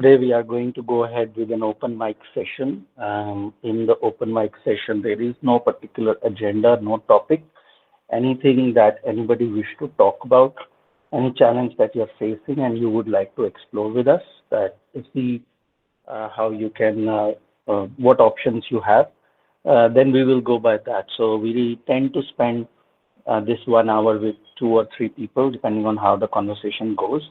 Today we are going to go ahead with an open mic session. In the open mic session, there is no particular agenda, no topic, anything that anybody wish to talk about, any challenge that you're facing and you would like to explore with us, that is the how you can, what options you have, then we will go by that. So we tend to spend this 1 hour with two or three people, depending on how the conversation goes.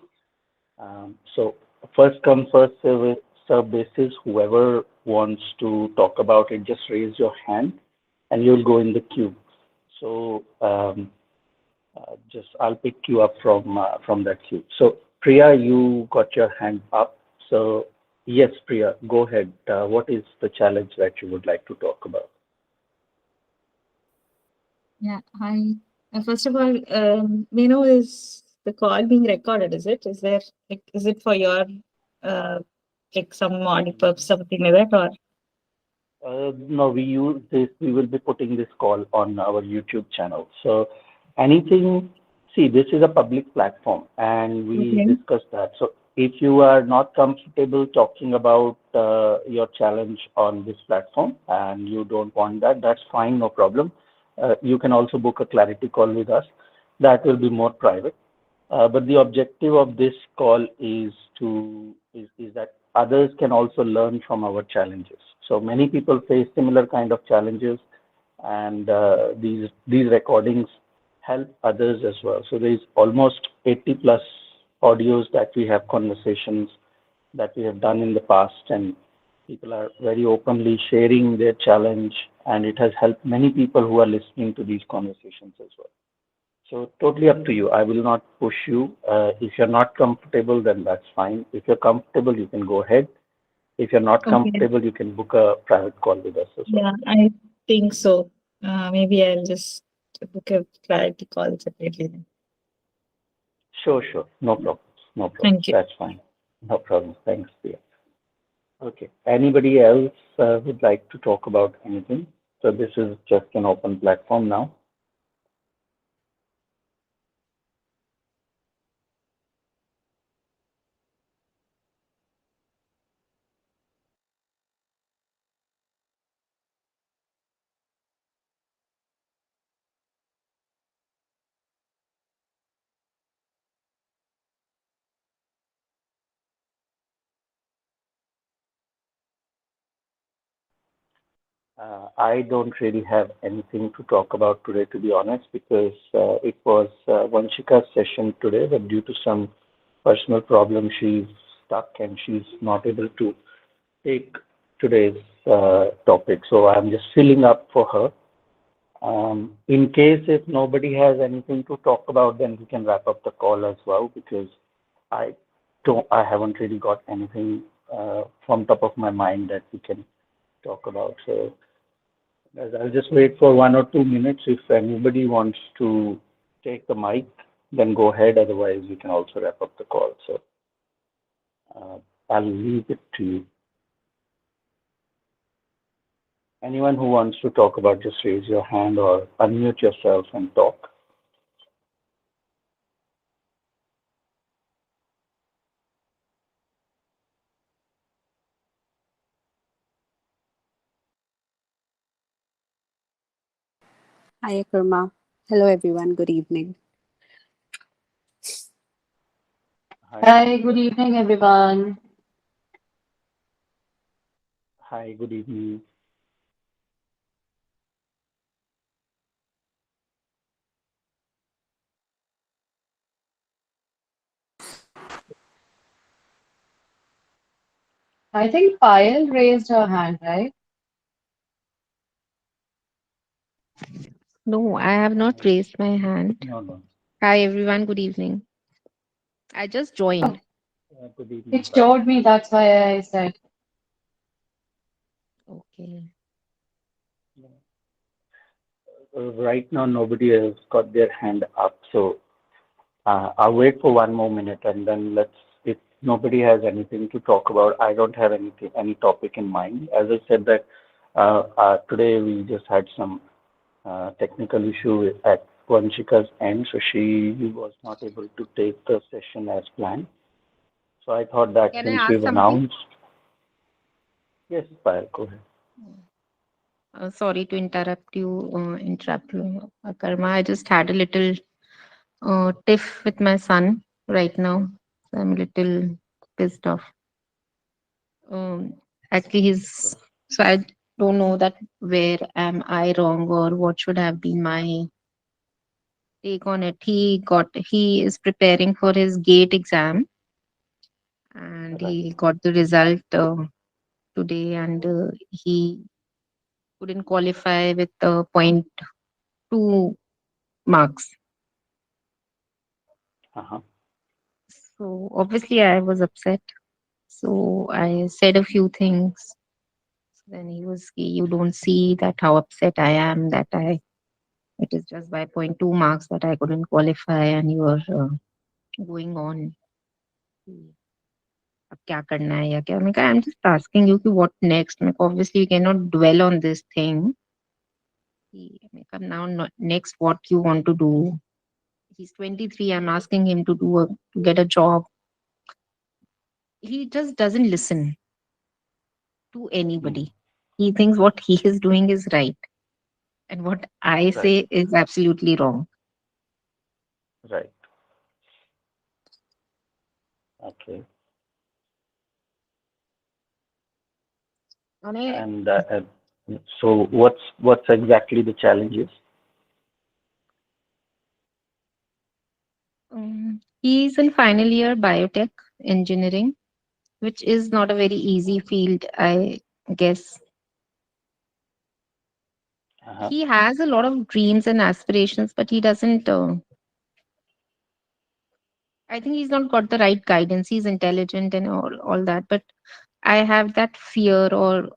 So first come, first serve basis. Whoever wants to talk about it, just raise your hand and you'll go in the queue. So just I'll pick you up from that queue. So Priya, you got your hand up. So yes, Priya, go ahead. What is the challenge that you would like to talk about? Yeah, hi. First of all, we know is the call being recorded, is it? Is there like is it for your uh like some audit purpose, something like that, or No, we use this. We will be putting this call on our YouTube channel. So anything, see, this is a public platform, and we okay. discussed that. So if you are not comfortable talking about your challenge on this platform and you don't want that, that's fine, no problem. You can also book a clarity call with us. That will be more private. But the objective of this call is that others can also learn from our challenges. So many people face similar kind of challenges, and these recordings help others as well. So there is almost 80 plus audios that we have, conversations that we have done in the past, and people are very openly sharing their challenge, and it has helped many people who are listening to these conversations as well. So totally up to you. I will not push you. If you're not comfortable, then that's fine. If you're comfortable, you can go ahead. If you're not Okay. comfortable, you can book a private call with us as well. Yeah, I think so. Maybe I'll just book a clarity call separately then. Sure, sure. No problem. No problem. Thank you. That's fine. No problem. Thanks, dear. Okay. Anybody else would like to talk about anything? So this is just an open platform now. I don't really have anything to talk about today, to be honest, because it was Vanshika's session today, but due to some personal problem, she's stuck and she's not able to take today's topic. So I'm just filling up for her. In case if nobody has anything to talk about, then we can wrap up the call as well, because I I haven't really got anything from top of my mind that we can talk about. So guys, I'll just wait for 1 or 2 minutes. If anybody wants to take the mic, then go ahead. Otherwise, we can also wrap up the call. So uh, I'll leave it to you. Anyone who wants to talk about, just raise your hand or unmute yourself and talk. Hi, Kurma. Hello, everyone. Good evening. Hi, Hi, good evening, everyone. hi, good evening. I think Payal raised her hand, right? No, I have not Uh, raised my hand. no, no. Hi, everyone. Good evening. I just joined. Good evening, It Payal. showed me, that's why I said. Okay. Right now, nobody has got their hand up. So I'll wait for 1 more minute and then let's, if nobody has anything to talk about, I don't have anything, any topic in mind. As I said that today we just had some technical issue at Vanshika's end, so she was not able to take the session as planned. So I thought that Can I since ask we've something? announced, yes, Payal, go ahead. Sorry to interrupt you, Karma. I just had a little tiff with my son right now. So I'm a little pissed off. Um, Actually, so I don't know that where am I wrong or what should have been my take on it. He is preparing for his GATE exam and Right. he got the result today, and he couldn't qualify with point 2 marks. Uh-huh. So obviously I was upset. So I said a few things. Then he was, you don't see that how upset I am that it is just by point 2 marks that I couldn't qualify, and you are going on. अब क्या करना है या क्या मैं कहा, I'm just asking you कि what next. मैं कहा, obviously you cannot dwell on this thing. मैं कहा, now next what you want to do. He's 23. I'm asking him to to get a job. He just doesn't listen to anybody. He thinks what he is doing is right, and what I Right. say is absolutely wrong. Right. Okay. And I, And so what's exactly the challenges? he's in final year biotech engineering, which is not a very easy field, I guess. Uh-huh. He has a lot of dreams and aspirations, but he doesn't. I think he's not got the right guidance. He's intelligent and all that, but I have that fear, or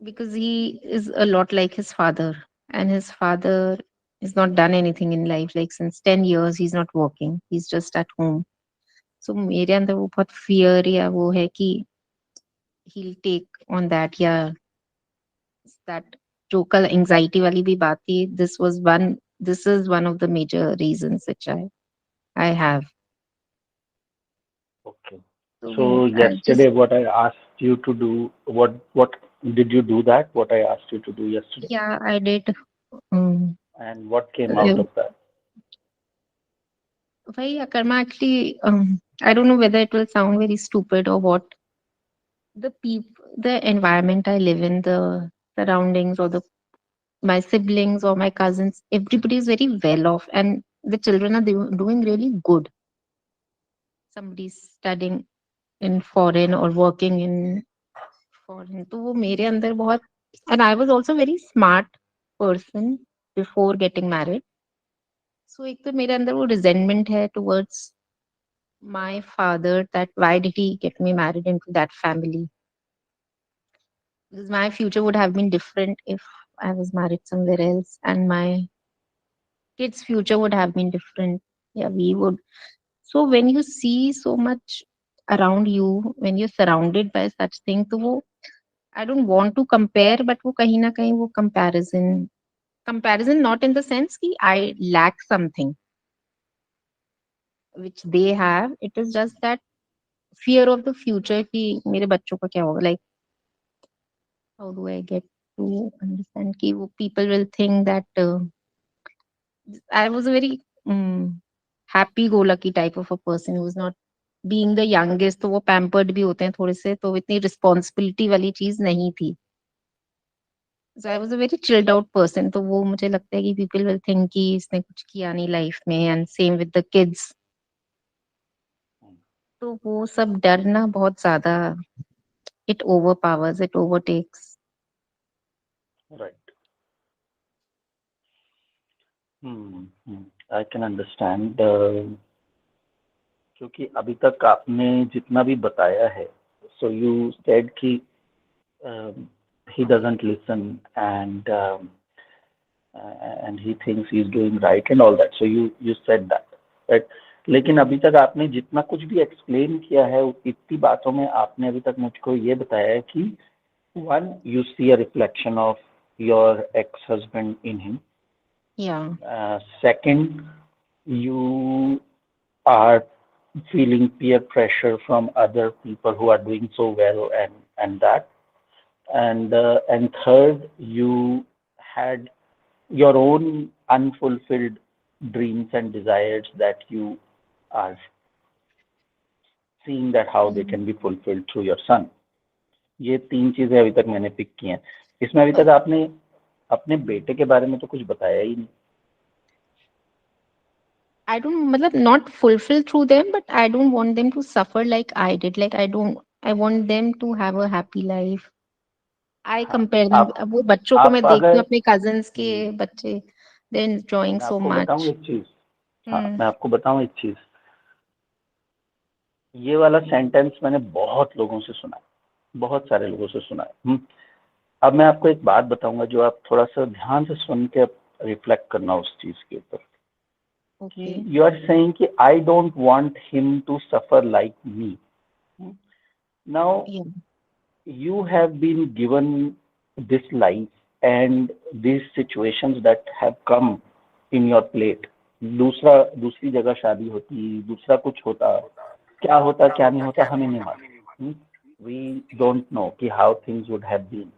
because he is a lot like his father, and his father has not done anything in life. Like since 10 years, he's not working. He's just at home. So मेरे अंदर वो बहुत fear या वो है कि he'll take on that, या that जो कल anxiety वाली भी बात थी. This is one of the major reasons which I have. Okay. So So I yesterday, what I asked you to do, what did you do that? What I asked you to do yesterday, yeah, I did. Um, and what came out of that? Why, Karma, actually, I don't know whether it will sound very stupid or what. The environment I live in, the surroundings, or my siblings or my cousins, everybody is very well off, and the children are doing really good. Somebody's studying in foreign or working in foreign. तो वो मेरे अंदर बहुत, and I was also very smart person before getting married. So एक तो मेरे अंदर वो resentment है towards my father, that why did he get me married into that family? Because my future would have been different if I was married somewhere else, and my kids' future would have been different. Yeah, we would. So when you see so much around you, when you're surrounded by such things, तो वो I don't want to compare, but वो कहीं ना कहीं वो comparison not in the sense कि I lack something which they have. It is just that fear of the future कि मेरे बच्चों का क्या होगा. Like, how do I get to understand कि वो people will think that I was a very happy go lucky type of a person who was not being the youngest. तो वो pampered भी होते हैं थोड़े से, तो इतनी responsibility वाली चीज नहीं थी. So I was a very chilled out person. तो वो मुझे लगता है कि people will think कि इसने कुछ किया नहीं life में, and same with the kids. तो वो सब डर ना बहुत ज्यादा, it overpowers, it overtakes. Right. I can understand. क्योंकि अभी तक आपने जितना भी बताया है, so you said कि he doesn't listen, and he thinks he's doing right and all that. So you said that, right? लेकिन अभी तक आपने जितना कुछ भी एक्सप्लेन किया है, इतनी बातों में आपने अभी तक मुझको ये बताया है कि one, you see a reflection of your ex-husband in him. Yeah. Second, you are feeling peer pressure from other people who are doing so well, and that. And third, you had your own unfulfilled dreams and desires that you are seeing that how they can be fulfilled through your son. ये तीन चीजें अभी तक मैंने pick की हैं. इसमें अभी तक आपने अपने बेटे के बारे में तो कुछ बताया ही नहीं. I don't, matlab, not fulfill through them, but I don't want them to suffer like I did. Like I want them to have a happy life. I हाँ, compare them. आप अब वो बच्चों को आप मैं देखती हूँ अगर अपने cousins के बच्चे, they're enjoying मैं so आपको बताऊं much. एक चीज. हाँ, Hmm. मैं आपको बताऊं एक चीज. ये वाला सेंटेंस मैंने बहुत लोगों से सुना है, बहुत सारे लोगों से सुना है. अब मैं आपको एक बात बताऊंगा जो आप थोड़ा सा ध्यान से सुन के रिफ्लेक्ट करना उस चीज के ऊपर. कि Okay. यू आर सेइंग कि I don't want him to suffer like me. Now Yeah. you have been given this life and these situations that have come in your plate. दूसरी जगह शादी होती, दूसरा कुछ होता, क्या होता क्या नहीं होता हमें नहीं मालूम. We don't know कि how things would have been.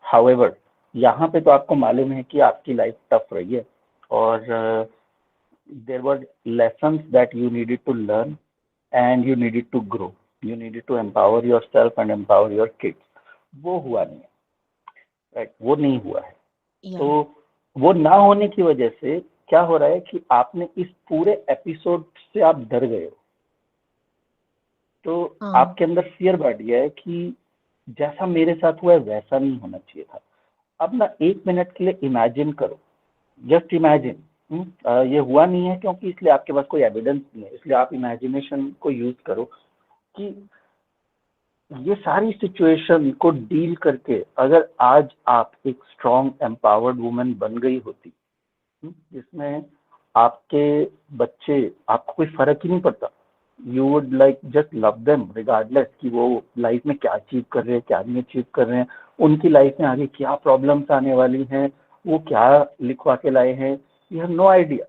However, यहाँ पे तो आपको मालूम है कि आपकी लाइफ टफ रही है और there were lessons that you needed to learn and you needed to grow. You needed to empower yourself and empower your kids. वो हुआ नहीं है, राइट? वो नहीं हुआ है. Yeah. तो वो ना होने की वजह से क्या हो रहा है कि आपने इस पूरे एपिसोड से आप डर गए हो. तो हाँ. आपके अंदर फियर बढ़ गया है कि जैसा मेरे साथ हुआ है वैसा नहीं होना चाहिए था. अब ना एक मिनट के लिए इमेजिन करो, जस्ट इमेजिन. ये हुआ नहीं है क्योंकि इसलिए आपके पास कोई एविडेंस नहीं है, इसलिए आप इमेजिनेशन को यूज करो कि ये सारी सिचुएशन को डील करके अगर आज आप एक स्ट्रॉन्ग एम्पावर्ड वुमेन बन गई होती, जिसमें आपके बच्चे, आपको कोई फर्क ही नहीं पड़ता, you would like just love them regardless कि वो लाइफ में क्या अचीव कर रहे हैं क्या नहीं अचीव कर रहे हैं, उनकी लाइफ में आगे क्या प्रॉब्लम्स आने वाली हैं, वो क्या लिखवा के लाए हैं, you have no idea.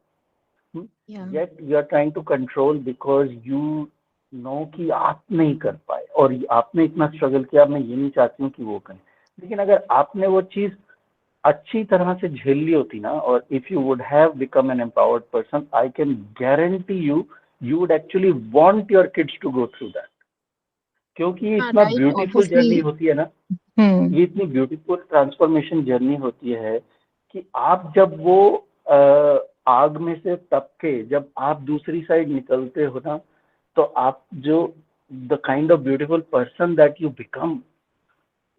Yeah. Yet you are trying to control because you know कि आप नहीं कर पाए और आपने इतना स्ट्रगल किया. मैं ये नहीं चाहती हूँ कि वो करें, लेकिन अगर आपने वो चीज अच्छी तरह से झेल ली होती ना, और if you would have become an empowered person, I can guarantee you would actually want your kids to go through that. क्योंकि ये हाँ, इतना right. Beautiful journey Obviously. होती है ना, Hmm. ये इतनी ब्यूटीफुल ट्रांसफॉर्मेशन जर्नी होती है कि आप जब वो आग में से तप के जब आप दूसरी साइड निकलते हो ना, तो आप जो the kind of beautiful person that you become,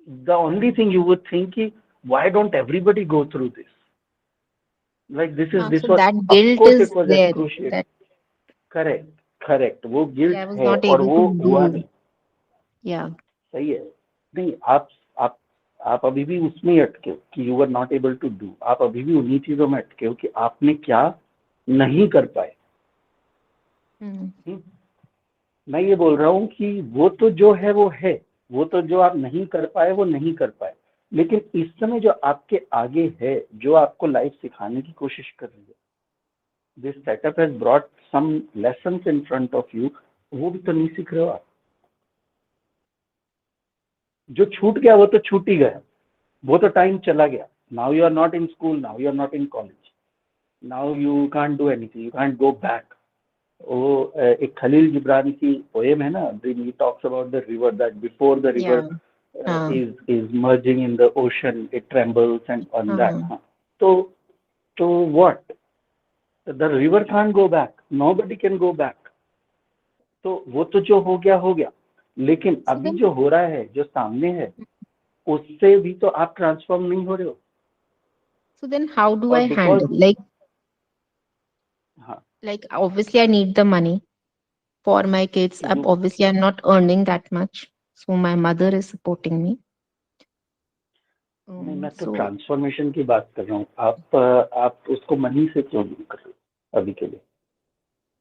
the only thing you would think कि why don't everybody go through this, like this हाँ, this so was, that of guilt course is it was there. Excruciate. That correct, वो guilt I was है not और able वो to हुआ do. नहीं. Yeah. सही है. नहीं, आप अभी भी उसमें ही अटके हो कि you are not able to do. आप अभी भी उन्हीं चीजों में अटके हो कि आपने क्या नहीं कर पाए. Hmm. मैं ये बोल रहा हूँ कि वो तो जो है वो है, वो तो जो आप नहीं कर पाए वो नहीं कर पाए, लेकिन इस समय जो आपके आगे है, जो आपको लाइफ सिखाने की कोशिश कर रही है, this setup has brought some lessons in front of you, वो भी तो नहीं सीख रहे हो आप. जो छूट गया वो तो छूट ही गया, वो तो टाइम चला गया. Now you are not in school, now you are not in college, now you can't do anything, you can't go back. वो एक खलील जिब्रान की पोएम है ना, he talks about the river, that before the river हाँ. is merging in the ocean, it trembles and on that. हाँ. तो what? The river can't go back, nobody can go back. तो वो तो जो हो गया, लेकिन So अभी then, जो हो रहा है, जो सामने है, उससे भी तो आप ट्रांसफॉर्म नहीं हो रहे हो. so then how do और I बिकॉज handle? हाँ, Like obviously I need the money for my kids. Obviously I'm not earning that much. So my mother is supporting me. नहीं, मैं तो So ट्रांसफॉर्मेशन की बात कर रहा हूँ. आप उसको मनी से क्यों नहीं कर रहे हो अभी के लिए?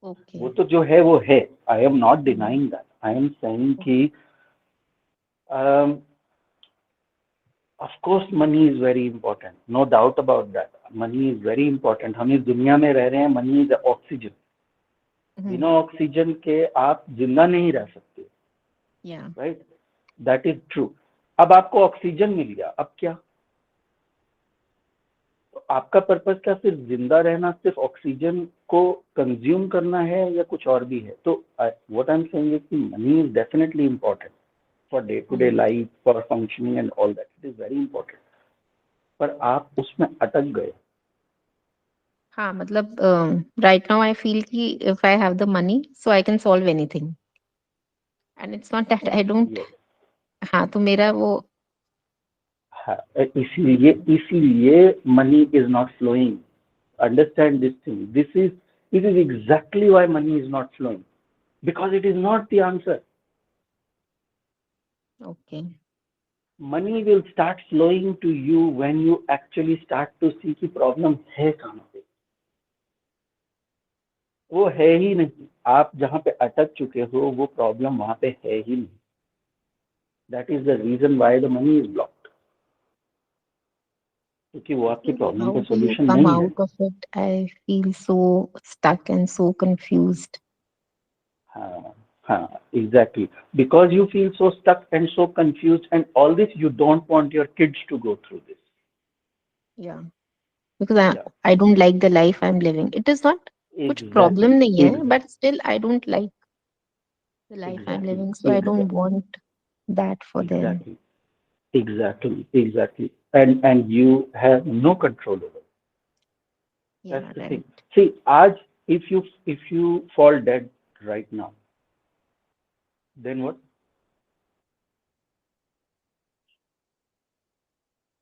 okay. वो तो जो है वो है. I am not denying that. I am saying कि of course money is very important, no doubt about that. Money is very important. हम इस दुनिया में रह रहे हैं, मनी इज ऑक्सीजन. बिना ऑक्सीजन के आप जिंदा नहीं रह सकते, Yeah. Right? That is true. अब आपको ऑक्सीजन मिल गया, अब क्या? तो आपका पर्पस क्या सिर्फ जिंदा रहना, सिर्फ ऑक्सीजन को कंज्यूम करना है या कुछ और भी है? तो what I am saying is कि money is definitely important for day to day life, for functioning and all that. It is very important. पर आप उसमें अटक गए. हाँ मतलब राइट नाउ आई फील कि if I have the money so I can solve anything and it's not that I don't. Yes. हाँ तो मेरा वो हाँ, इसीलिए money is not flowing. Understand this thing. This is exactly why money is not flowing, because it is not the answer. Okay. Money will start flowing to you when you actually start to see कि problem है कहाँ पे. वो है ही नहीं. आप जहाँ पे अटक चुके हो वो प्रॉब्लम वहाँ पे है ही नहीं. That is the reason why the money is blocked. क्योंकि वो आपकी प्रॉब्लम का How do you solution come नहीं है. out of it? I feel so stuck and so confused. हाँ, exactly. Because you feel so stuck and so confused and all this, you don't want your kids to go through this. Yeah. Because Yeah. I don't like the life I'm living. It is not कुछ Exactly. problem नहीं है, Exactly. but still I don't like the life I'm Exactly. living, so I don't want that for them. Exactly. And you have no control over it. Yeah, That's the right. thing. See, आज if you fall dead right now, then what?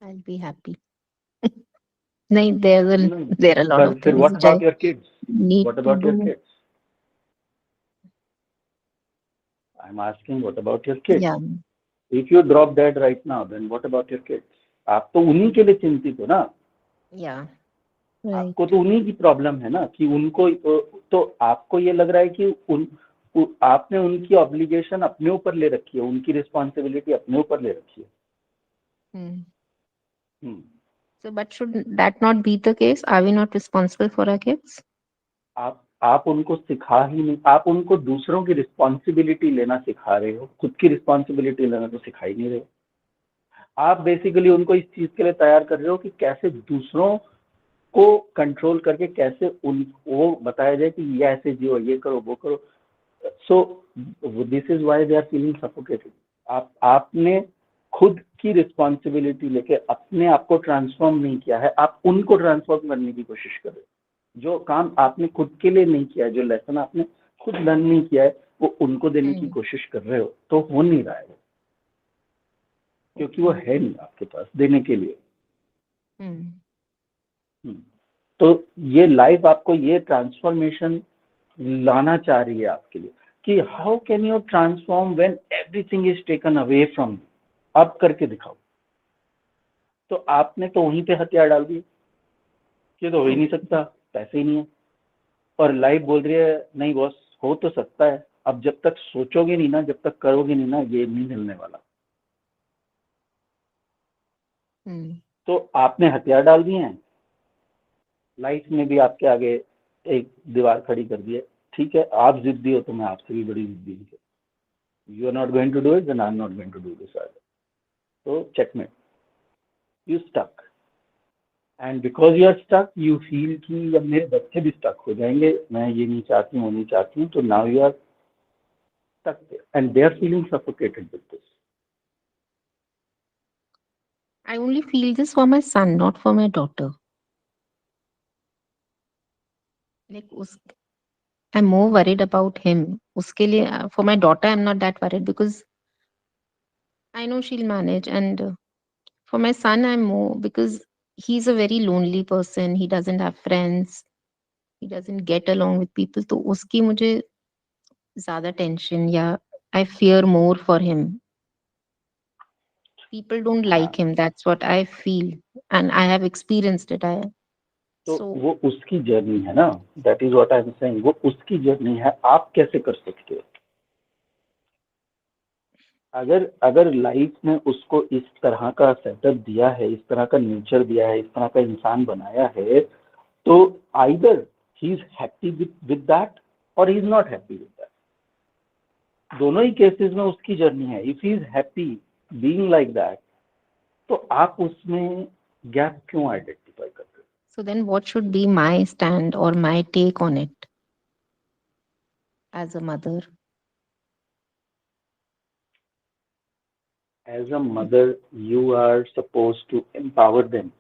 I'll be happy. नहीं, there are a lot of But then things what which I about your kids? need What to about your do. kids? I'm asking, what about your kids? Yeah, If you drop dead right now, then what about your kids? आप तो उन्हीं के लिए चिंतित हो ना. yeah, right. आपको तो उन्हीं की प्रॉब्लम है ना कि उनको तो आपको ये लग रहा है कि आपने उनकी ऑब्लिगेशन अपने ऊपर ले रखी है, उनकी रिस्पॉन्सिबिलिटी अपने ऊपर ले रखी है. So, but should that not be the case? Are we not responsible for our kids? आप उनको सिखा ही नहीं. आप उनको दूसरों की रिस्पॉन्सिबिलिटी लेना सिखा रहे हो, खुद की रिस्पॉन्सिबिलिटी लेना तो सिखा ही नहीं रहे हो. आप बेसिकली उनको इस चीज के लिए तैयार कर रहे हो कि कैसे दूसरों को कंट्रोल करके कैसे वो बताया जाए कि ये ऐसे जियो, ये करो, वो करो. So this is why they are feeling suffocated. आपने खुद की रिस्पॉन्सिबिलिटी लेके अपने आप को ट्रांसफॉर्म नहीं किया है, आप उनको ट्रांसफॉर्म करने की कोशिश कर रहे हो. जो काम आपने खुद के लिए नहीं किया है, जो लेसन आपने खुद लर्न नहीं किया है, वो उनको देने की कोशिश कर रहे हो, तो हो नहीं रहा है क्योंकि वो है नहीं आपके पास देने के लिए. तो ये लाइफ आपको ये ट्रांसफॉर्मेशन लाना चाह रही है आपके लिए कि how can you transform when everything is taken away from you. अब करके दिखाओ. तो आपने तो वहीं पे हथियार डाल दिए कि तो हो ही नहीं सकता, पैसे ही नहीं है. और लाइफ बोल रही है नहीं बॉस, हो तो सकता है, अब जब तक सोचोगे नहीं ना, जब तक करोगे नहीं ना, ये नहीं मिलने वाला. तो आपने हथियार डाल दिए हैं. लाइफ में भी आपके आगे एक दीवार खड़ी कर दी है. ठीक है, आप जिद्दी हो तो मैं आपसे भी बड़ी जिद्दी हूँ. You are not going to do it, then I am not going to do this. तो checkmate. You stuck. And because you are stuck, you feel कि अब मेरे बच्चे भी स्टक हो जाएंगे, मैं ये नहीं चाहती हूँ, वो नहीं चाहती हूँ. तो now you are stuck and they are feeling suffocated with this. I only feel this for my son, not for my daughter. Like, I'm more worried about him. उसके लिए, for my daughter, I'm not that worried because I know she'll manage. And for my son, I'm more because he's a very lonely person. He doesn't have friends. He doesn't get along with people. तो उसकी मुझे ज़्यादा tension या I fear more for him. People don't like him. That's what I feel, and I have experienced it. तो वो उसकी journey है ना. That is what I am saying. वो उसकी जर्नी है. आप कैसे कर सकते हो? अगर लाइफ में उसको इस तरह का सेटअप दिया है, इस तरह का नेचर दिया है, इस तरह का इंसान बनाया है, तो either he is happy with that और he is not happy with that. दोनों ही केसेस में उसकी जर्नी है। If he is happy being like that, तो आप उसमें गैप क्यों आइडेंटिफाई करते हो? So then what should be my stand or my take on it as a mother? As a mother, you are supposed to empower them.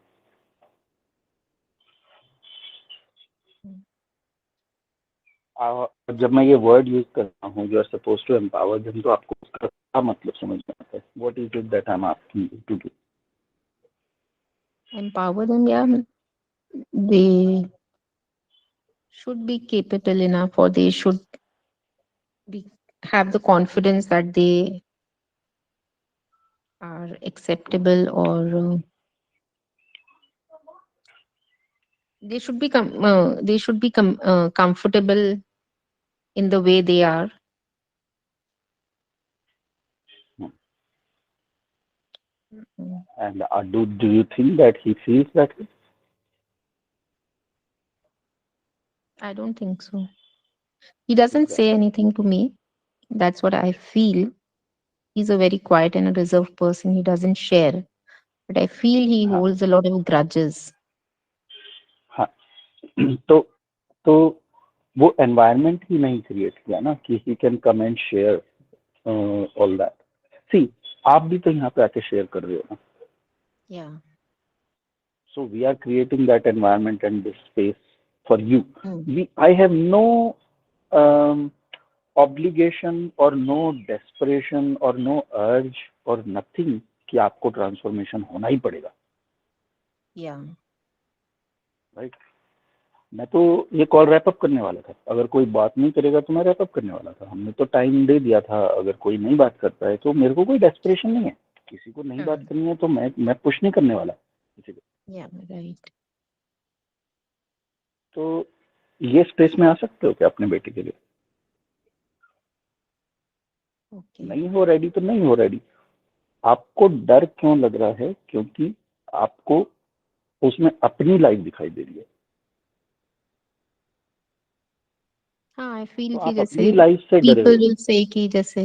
जब मैं ये word use करता हूँ, you are suppose to empower them, तो आपको उसका क्या मतलब समझ में आता है? What is it that I am asking you to do? Empower them, yeah. They should be capable enough, or they should be have the confidence that they are acceptable, or they should be comfortable in the way they are. Mm. And do you think that he feels that way? I don't think so. He doesn't say anything to me. That's what I feel. He's a very quiet and a reserved person. He doesn't share. But I feel he हाँ, holds a lot of grudges. हाँ। तो वो environment ही नहीं create किया ना कि he can come and share all that. See, आप भी तो यहाँ पे आके शेयर कर रहे हो ना। Yeah. So we are creating that environment and this space for you. Mm. I have no obligation or no desperation or no urge or nothing कि आपको ट्रांसफॉर्मेशन होना ही पड़ेगा, Yeah. राइट? मैं तो ये कॉल रैप अप करने वाला था। अगर कोई बात नहीं करेगा तो मैं रैप अप करने वाला था। हमने तो टाइम दे दिया था। अगर कोई नहीं बात करता है तो मेरे को कोई डेस्परेशन नहीं है। किसी को नहीं बात करनी है तो मैं पुश नहीं करने वाला किसी को। Yeah, right. तो ये स्पेस में आ सकते हो क्या अपने बेटे के लिए? Okay. नहीं हो रेडी तो नहीं हो रेडी। आपको डर क्यों लग रहा है? क्योंकि आपको उसमें अपनी लाइफ दिखाई दे रही है। हाँ, I feel तो कि आप अपनी जैसे लाइफ से डरे people हो। will say कि जैसे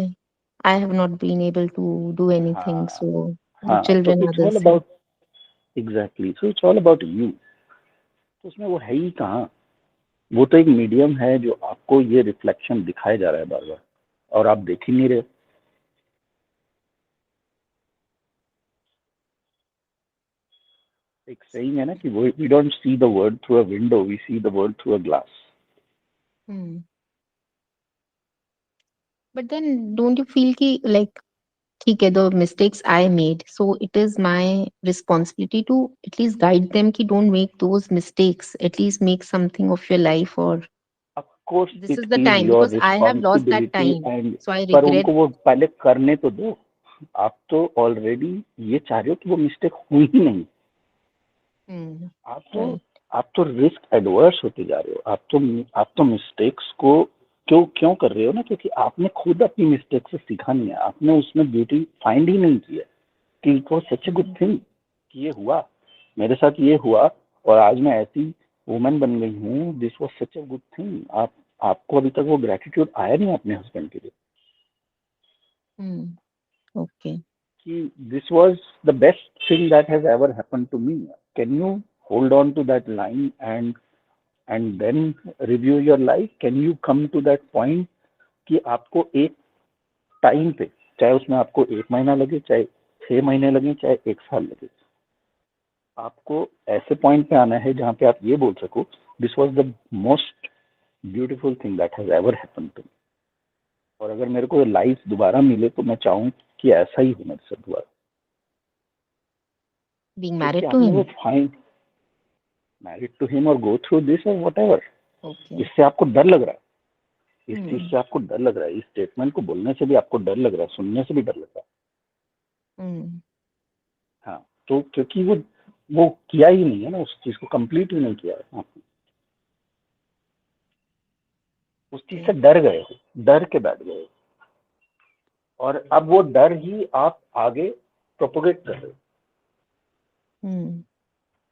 I have not been able to do anything, हाँ, so the हाँ, तो children it's others all say. About, exactly, so it's all about you. तो उसमें वो है ही कहाँ? वो तो एक मीडियम है जो आपको ये रिफ्लेक्शन दिखाया जा रहा है बार बार, और आप देख ही नहीं रहे। एक सही है ना कि we don't see the world through a window, we see the world through a glass. Hmm. But then don't you feel कि like ठीक है, the mistakes I made, so it is my responsibility to at least guide them कि don't make those mistakes, at least make something of your life, or of course this it is the is time your because I have lost that responsibility time, and, so I पर regret. उनको वो पहले करने तो दो। आप तो already ये चाह रहे हो कि वो मिस्टेक हुई ही नहीं। Hmm. आप Right. तो रिस्क एडवर्स होते जा रहे हो। आप तो मिस्टेक्स को क्यों क्यों कर रहे हो ना? क्योंकि आपने खुद अपनी मिस्टेक से सीखा नहीं है। आपने उसमें ब्यूटी फाइंड ही नहीं किया कि it was such a good thing कि ये हुआ, मेरे साथ ये हुआ और आज मैं ऐसी वुमन बन गई हूँ। This was such a good thing. आपको अभी तक वो ग्रेटिट्यूड आया नहीं अपने हस्बैंड के लिए Hmm. Okay. कि this was the best thing that has ever happened to me. Can you hold on to that line and then review your life? Can you come to that point कि आपको एक time पे, चाहे उसमें आपको 1 महीना लगे, चाहे 6 महीने लगे, चाहे 1 साल लगे, आपको ऐसे पॉइंट पे आना है जहाँ पे आप ये बोल सको this was the most beautiful thing that has ever happened to me. और अगर मेरे को लाइफ दोबारा मिले तो मैं चाहूँ कि ऐसा ही हो मेरे साथ दोबारा। Being क्योंकि married to आपने him. वो फाइंड मैरिड टू हिम और गो थ्रू दिस और वट एवर, Okay. इससे आपको डर लग रहा है। इस Hmm. चीज से आपको डर लग रहा है। इस स्टेटमेंट को बोलने से भी आपको डर लग रहा है, सुनने से भी डर लग रहा है। Hmm. हाँ, तो क्योंकि वो किया ही नहीं है ना, उस चीज को कंप्लीट ही नहीं किया है आपने। उस चीज से डर गए हो, डर के बैठ गए हो, और अब वो डर ही आप आगे प्रोपोगेट कर रहे हो। Hmm.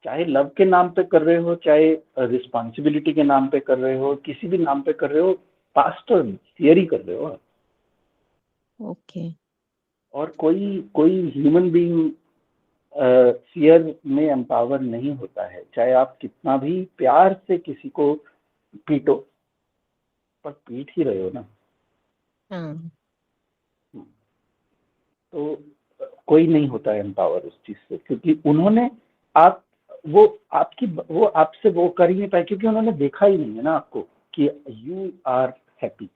चाहे लव के नाम पे कर रहे हो, चाहे रिस्पॉन्सिबिलिटी के नाम पे कर रहे हो, किसी भी नाम पे कर रहे हो, पास्ट और थियरी कर रहे हो आप। Okay. और कोई ह्यूमन बीइंग फियर में एम्पावर नहीं होता है, चाहे आप कितना भी प्यार से किसी को पीटो, पर पीट ही रहे हो ना। हाँ. तो कोई नहीं होता है एम्पावर उस चीज से, क्योंकि उन्होंने आप वो आपसे वो कर ही नहीं पाए, क्योंकि उन्होंने देखा ही नहीं है ना आपको कि you are happy,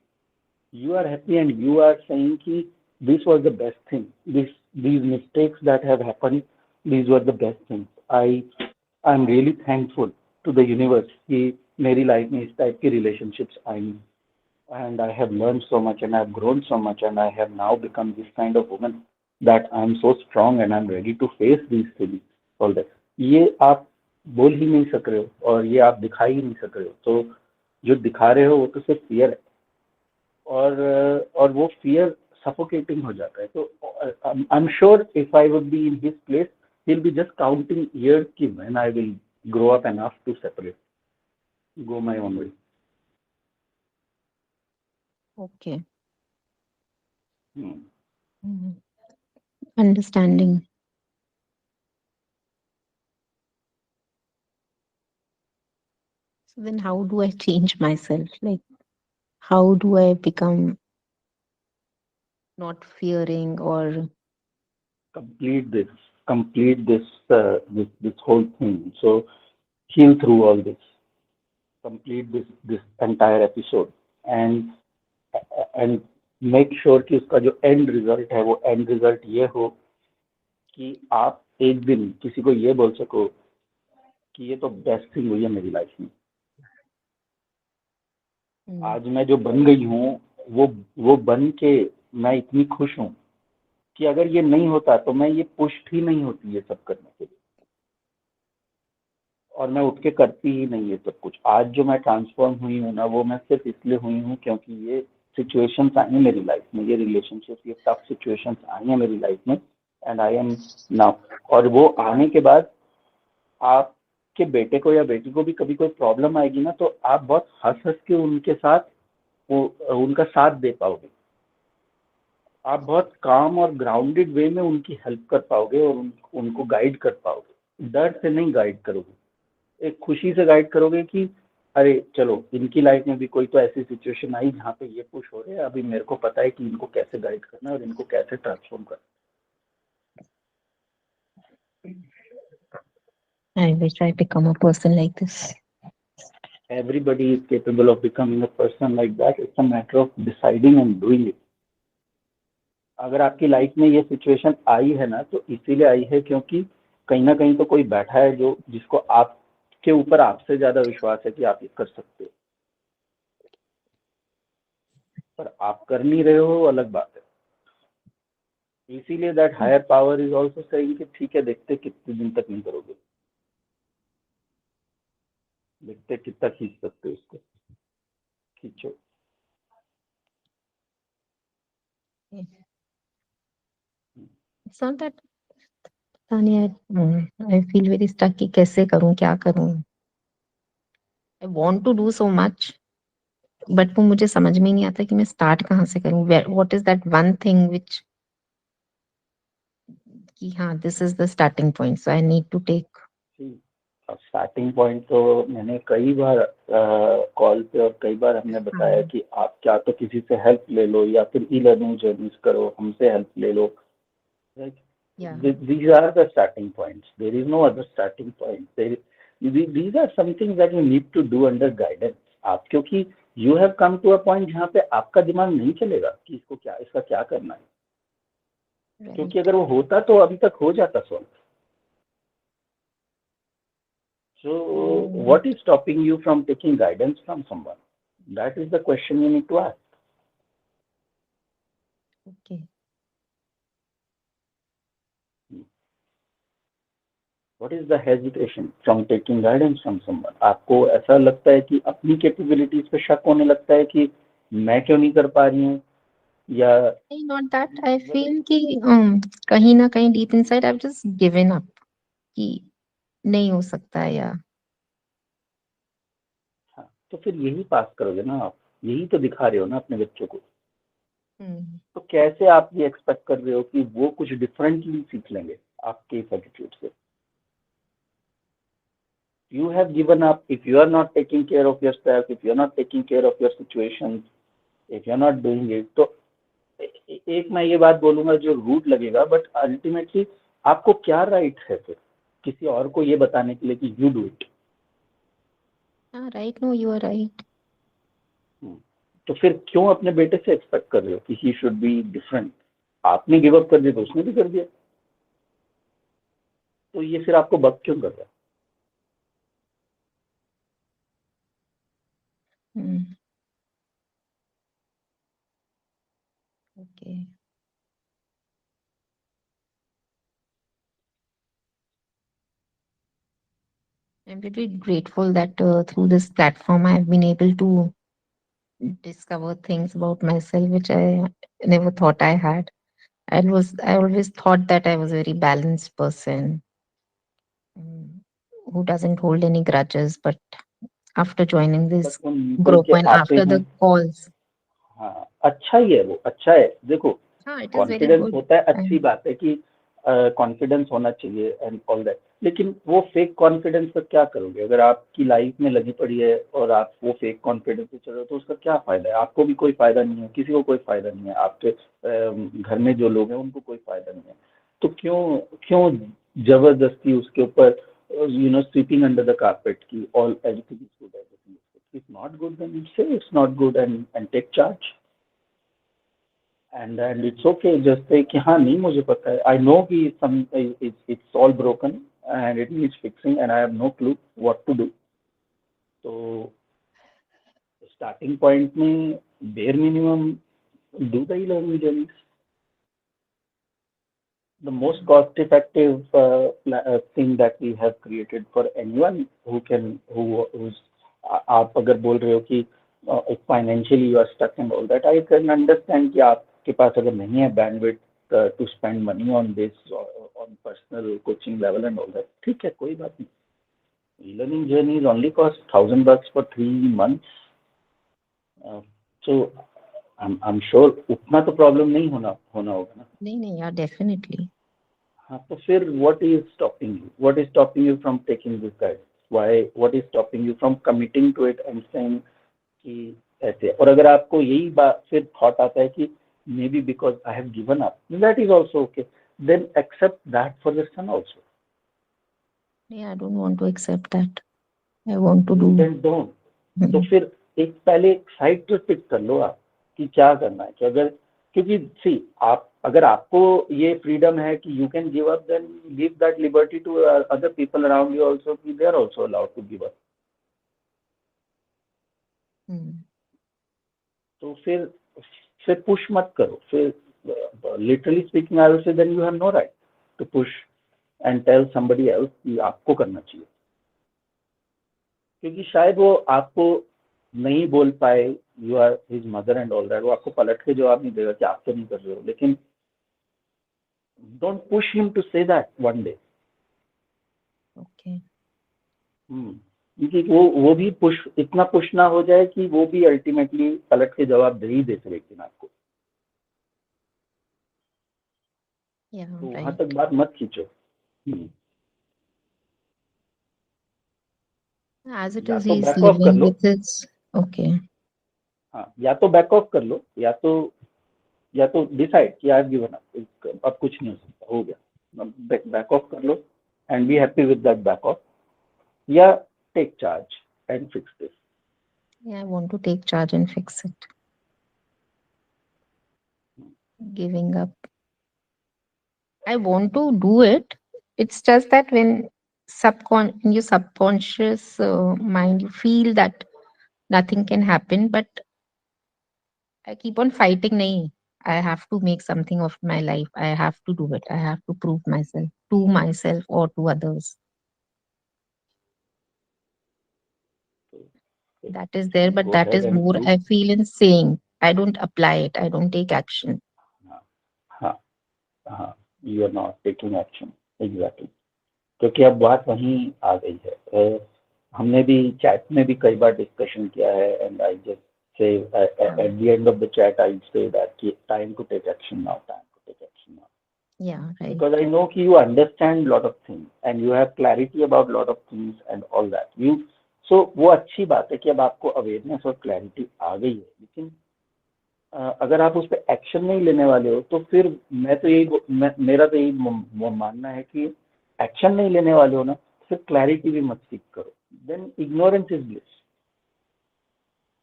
and you are saying कि this was the best thing, these mistakes that have happened, these were the best things. I'm really thankful to the universe कि मेरी लाइफ में इस टाइप की relationships I, and I have learned so much and I have grown so much and I have now become this kind of woman that I'm so strong and I'm ready to face these things, all that. ये आप बोल ही नहीं सक रहे हो और ये आप दिखा ही नहीं सक रहे हो, तो जो दिखा रहे हो वो तो सिर्फ फियर है, और वो फियर सफोकेटिंग हो जाता है। तो I am sure if I would be in his place, he will be just counting years कि when I will grow up enough to separate, go my own way. Okay. Understanding. So then how do I change myself? Like, how do I become not fearing or complete this whole thing. So heal through all this, complete this entire episode, and make sure कि उसका जो end result है वो end result ये हो कि आप एक दिन किसी को ये बोल सको कि ये तो बेस्ट थिंग हुई है मेरी लाइफ में। आज मैं जो बन गई हूँ वो बन के मैं इतनी खुश हूँ कि अगर ये नहीं होता तो मैं ये पुष्ट ही नहीं होती ये सब करने के लिए, और मैं उठ के करती ही नहीं ये सब कुछ। आज जो मैं ट्रांसफॉर्म हुई हूँ ना, वो मैं सिर्फ इसलिए हुई हूँ क्योंकि ये सिचुएशंस आई हैं मेरी लाइफ में, ये रिलेशनशिप, ये टफ सिचुएशंस आई हैं मेरी लाइफ में, एंड आई एम नाउ। और वो आने के बाद आपके बेटे को या बेटी को भी कभी कोई प्रॉब्लम आएगी ना, तो आप बहुत हंस हंस के उनके साथ उनका साथ दे पाओगे, आप बहुत काम और ग्राउंडेड वे में उनकी हेल्प कर पाओगे और उनको गाइड कर पाओगे। डर से नहीं गाइड करोगे, एक खुशी से गाइड करोगे कि अरे चलो इनकी लाइफ में भी कोई तो ऐसी सिचुएशन आई जहाँ पे ये पुश हो रहे हैं, अभी मेरे को पता है कि इनको कैसे गाइड करना है और इनको कैसे ट्रांसफॉर्म करना I wish I become a person like this. है। Everybody is capable of becoming a person like that. It's a matter of deciding and doing it. अगर आपकी लाइफ में ये सिचुएशन आई है ना, तो इसीलिए आई है क्योंकि कहीं ना कहीं तो कोई बैठा है जो जिसको आपके ऊपर आपसे ज्यादा विश्वास है कि आप ये कर सकते हो, पर आप कर नहीं रहे हो, अलग बात है। इसीलिए that higher power is also saying कि ठीक है, देखते कितने दिन तक नहीं करोगे, देखते कितना खींच सकते हो इसको, खींचो। It's not that Tanya, I feel very stuck कि कैसे करूं, क्या करूं। I want to do so much, but वो मुझे समझ में नहीं आता कि मैं स्टार्ट कहाँ से करूं। What is that one thing which कि हाँ, this is the starting point, so I need to take. Starting point तो मैंने कई बार कॉल पे और कई बार हमने बताया कि आप क्या तो किसी से हेल्प ले लो या फिर ई लर्निंग जर्नीज करो, हमसे हेल्प ले लो। Yeah. These are the starting points. There is no other starting point. These are something that you need to do under guidance. आप क्योंकि you have come to a point जहाँ पे आपका दिमाग नहीं चलेगा कि इसका क्या करना है, Right. क्योंकि अगर वो होता तो अभी तक हो जाता solve. So what is stopping you from taking guidance from someone? That is the question you need to ask. Okay. What is the hesitation from taking guidance from someone? आपको ऐसा लगता है कि अपनी कैपेबिलिटीज पे शक होने लगता है कि मैं क्यों नहीं कर पा रही हूँ, या Not that I feel कि कहीं ना कहीं deep inside I've just given up कि नहीं हो सकता है या हाँ, तो फिर यही पास करोगे ना आप, यही तो दिखा रहे हो ना अपने बच्चों को। हम्म, तो कैसे आप ये एक्सपेक्ट कर रहे हो कि वो कुछ डिफरेंटली सीख लेंगे आपके इस एटीट्यूड से? You have given up. If you are not taking care of yourself, if you are not taking care of your situations, if you are not doing it, तो एक मैं ये बात बोलूंगा जो रूट लगेगा, बट अल्टीमेटली आपको क्या राइट है फिर किसी और को ये बताने के लिए कि यू डू इट? हाँ, right, no, you are right. तो फिर क्यों अपने बेटे से एक्सपेक्ट कर रहे हो कि ही शुड बी डिफरेंट? आपने गिव अप कर दिया तो उसने भी कर दिया, तो ये फिर आपको बक क्यों कर रहा है? Okay, I'm very grateful that through this platform I've been able to discover things about myself which I never thought I had. I always thought that I was a very balanced person, mm, who doesn't hold any grudges. But after joining this but वो निकल group के and आते after हैं। the calls, हाँ, अच्छा ही है, वो अच्छा है। देखो, हाँ, it is very confidence good. होता है, अच्छी And बात है कि कॉन्फिडेंस होना चाहिए एंड ऑल दैट, लेकिन वो फेक कॉन्फिडेंस का क्या करोगे? अगर आपकी लाइफ में लगी पड़ी है और आप वो फेक कॉन्फिडेंस से चल रहे हो तो उसका क्या फायदा है? आपको भी कोई फायदा नहीं है, किसी को कोई फायदा नहीं है, आपके घर में जो लोग हैं उनको कोई फायदा नहीं है। तो क्यों क्यों जबरदस्ती उसके ऊपर स्वीपिंग अंडर द कारपेट की all everything is good, everything is not good, then say it's not good and take charge. And it's okay, just say कि हाँ नहीं मुझे पता है, I know कि it's all broken and it needs fixing and I have no clue what to do. तो starting point में bare minimum do the e-learning journeys. The most cost effective thing that we have created for anyone who's आप अगर बोल रहे हो कि financially you are stuck and all that, I can understand कि आपके पास अगर नहीं है bandwidth to spend money on this on personal coaching level and all that, ठीक है, कोई बात नहीं। Learning journey is only cost $1,000 for 3 months, so I am sure उतना तो प्रॉब्लम नहीं होना होगा ना। नहीं, yeah, definitely. हाँ, तो फिर what is stopping you? What is stopping you from taking this guide? What is stopping you from committing to it and saying कि ऐसे? और अगर आपको यही बात फिर थॉट आता है कि maybe because I have given up, that is also okay, then accept that for your son also. Yeah, I don't want to accept that. I want to do. Then don't. तो फिर एक पहले एक side पर pick कर लो आप कि क्या करना है। कि अगर, क्योंकि सी आप अगर आपको ये फ्रीडम है कि you can give up, then give that liberty to other people around you also कि they are also allowed to give up. तो फिर पुश मत करो। फिर literally speaking I will say then you have no right to push and tell somebody else कि आपको करना चाहिए, क्योंकि शायद वो आपको नहीं बोल पाए, you are his mother and all that, वो आपको पलट के जवाब नहीं देगा कि आप तो नहीं कर रहे हो, लेकिन don't push him to say that one day. Okay. क्योंकि वो भी इतना पुश ना हो जाए कि वो भी अल्टीमेटली पलट के जवाब दे ही दे फिर एक दिन आपको। Yeah, तो वहां right. तक बात मत खींचो। As it या is, तो he's बैक ऑफ कर living low, with his. Okay. हाँ, या तो बैक ऑफ कर लो, या तो डिसाइड कि आई हैव गिवन अप, अब कुछ नहीं हो सकता, हो गया, बैक ऑफ कर लो and be happy with that back off, या take charge and fix this. Yeah, I want to take charge and fix it. Giving up. I want to do it. It's just that when in your subconscious mind, you feel that nothing can happen, but I keep on fighting. Nahi, I have to make something of my life. I have to do it. I have to prove myself to myself or to others. That is there, but Go that ahead is and more prove। I feel in saying. I don't apply it. I don't take action. हाँ, you are not taking action, exactly. क्योंकि अब बात वहीं आ गई है। हमने भी chat में भी कई बार डिस्कशन किया है, and I just say at the end of the chat, I'll say that time to take action now, time to take action now. Yeah, right. Because I know कि you understand lot of things and you have clarity about lot of things and all that. So वो अच्छी बात है कि अब आपको awareness और clarity आ गई है, लेकिन अगर आप उस पर एक्शन नहीं लेने वाले हो तो फिर मेरा तो यही मानना है कि एक्शन नहीं लेने वाले हो ना, फिर क्लैरिटी भी मत सीख करो, then ignorance is bliss,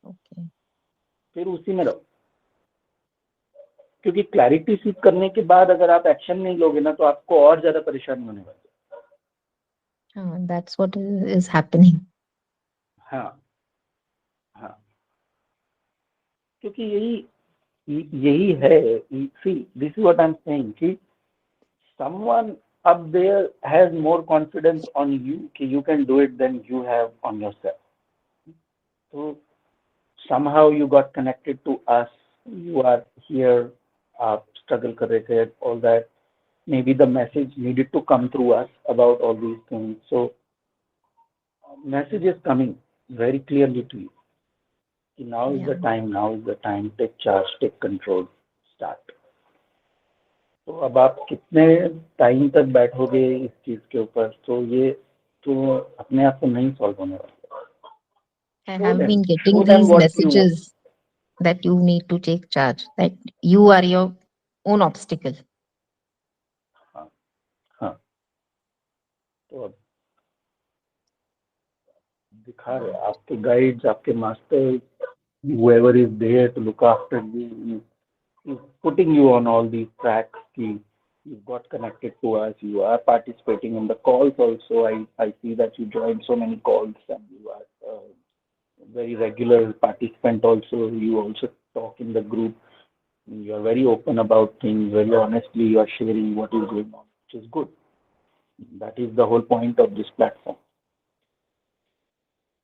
Okay. फिर उसी में रहो। क्योंकि क्लैरिटी सीख करने के बाद अगर आप एक्शन नहीं लोगे ना तो आपको और ज्यादा परेशानी होने वाली है। That's what is happening. हाँ हाँ, क्योंकि यही है। See this is what I am saying कि someone up there has more confidence on you कि you can do it than you have on yourself. So somehow you got connected to us, you are here, आप struggle कर रहे थे, all that. Maybe the message needed to come through us about all these things. So message is coming very clearly to you. Now is the time, take charge, take control, start. तो अब आप कितने time तक बैठोगे इस चीज के ऊपर, तो ये तो अपने आप को नहीं सॉल्व होने वाला। I Show have them. been getting Show them these what you want. messages that you need to take charge, that you are your own obstacle. हाँ हाँ, तो अब दिखा रहे आपके गाइड्स, आपके master, whoever is there to look after you is putting you on all these tracks. You've got connected to us, you are participating in the calls also. I see that you joined so many calls and you are very regular participant also. You also talk in the group. You are very open about things, very honestly you are sharing what is going on, which is good. That is the whole point of this platform.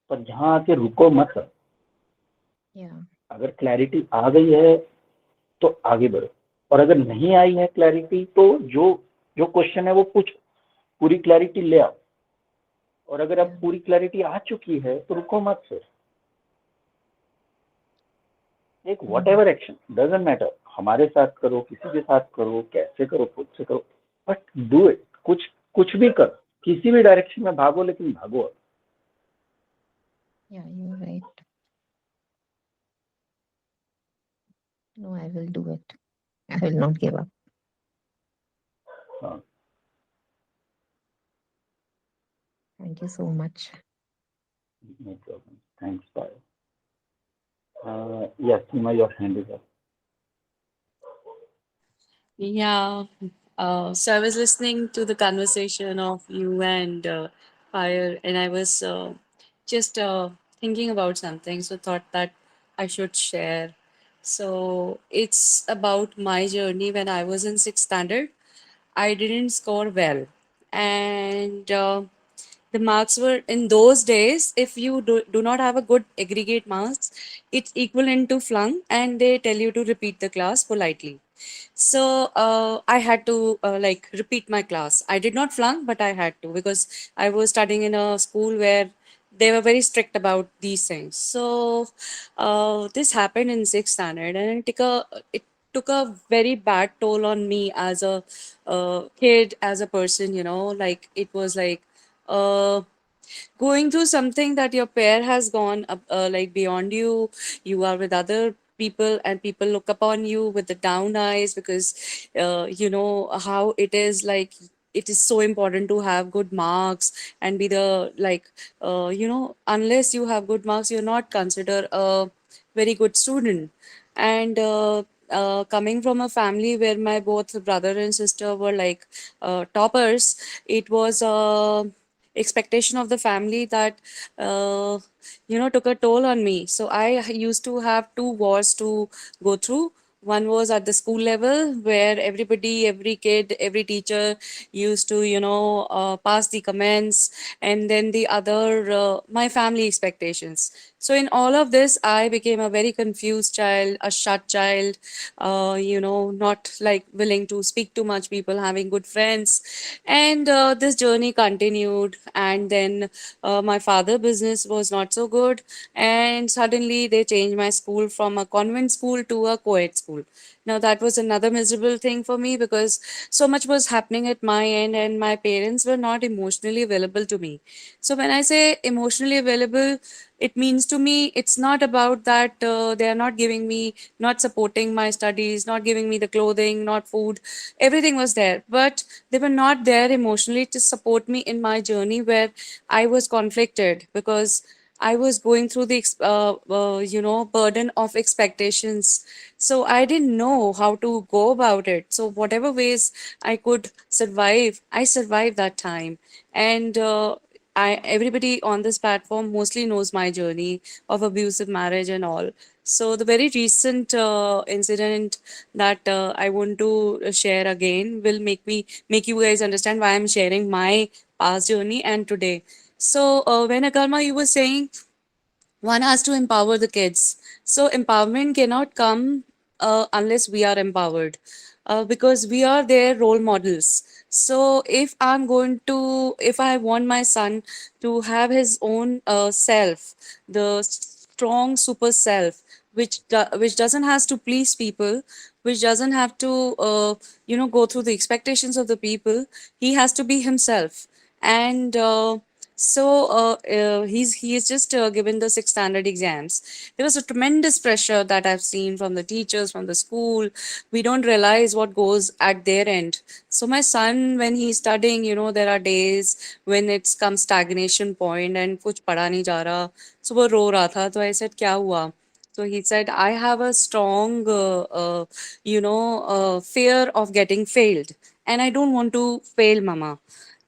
पर जहाँ आके रुको मत। Yeah. अगर clarity आ गई है तो आगे बढ़ो, और अगर नहीं आई है क्लैरिटी तो जो क्वेश्चन है वो पूछ, पूरी क्लैरिटी ले आओ। और अगर अब पूरी क्लैरिटी आ चुकी है तो रुको मत, फिर एक what ever action, doesn't matter, हमारे साथ करो, किसी के साथ करो, कैसे करो, खुद से करो, बट डू इट। कुछ भी करो, किसी भी डायरेक्शन में भागो, लेकिन भागो। Yeah, you're right. No, I will do it. I will not give up. हाँ, Thank you so much. no problem. Thanks, bye. Yes, Seema, your hand is up. Yeah. So I was listening to the conversation of you and Fire, and I was just thinking about something. So thought that I should share. So it's about my journey when I was in sixth standard. I didn't score well, and the marks were in those days. If you do not have a good aggregate marks, it's equivalent to flunk, and they tell you to repeat the class politely. So I had to like repeat my class. I did not flunk, but I had to because I was studying in a school where they were very strict about these things. So this happened in sixth standard, and it took a very bad toll on me as a kid, as a person. Like it was like. Going through something that your pair has gone up like beyond you. You are with other people and people look upon you with the down eyes because you know how it is. Like it is so important to have good marks and be the like unless you have good marks you're not considered a very good student. And coming from a family where my both brother and sister were like toppers, it was expectation of the family that took a toll on me. So I used to have two wars to go through. One was at the school level, where everybody, every kid, every teacher used to, pass the comments, and then the other, my family expectations. So in all of this, I became a very confused child, a shut child, not like willing to speak to much people, having good friends. And this journey continued. And then my father business was not so good. And suddenly they changed my school from a convent school to a co-ed school. Now that was another miserable thing for me, because so much was happening at my end and my parents were not emotionally available to me. So when I say emotionally available, it means to me it's not about that they are not giving me, not supporting my studies, not giving me the clothing, not food. Everything was there, but they were not there emotionally to support me in my journey, where I was conflicted because I was going through the burden of expectations. So I didn't know how to go about it. So whatever ways I could survive, I survived that time. And everybody on this platform mostly knows my journey of abusive marriage and all. So the very recent incident that I want to share again will make you guys understand why I'm sharing my past journey and today. So when Akarma, you were saying one has to empower the kids. So empowerment cannot come unless we are empowered, because we are their role models. So if I want my son to have his own self, the strong super self, which doesn't has to please people, which doesn't have to go through the expectations of the people. He has to be himself. And he is just given the sixth standard exams. There was a tremendous pressure that I've seen from the teachers, from the school. We don't realize what goes at their end. So my son, when he's studying, there are days when it's come stagnation point and kuch pada nahi ja raha. So वो रो रहा था. So I said, क्या हुआ? So he said, I have a strong, fear of getting failed, and I don't want to fail, mama.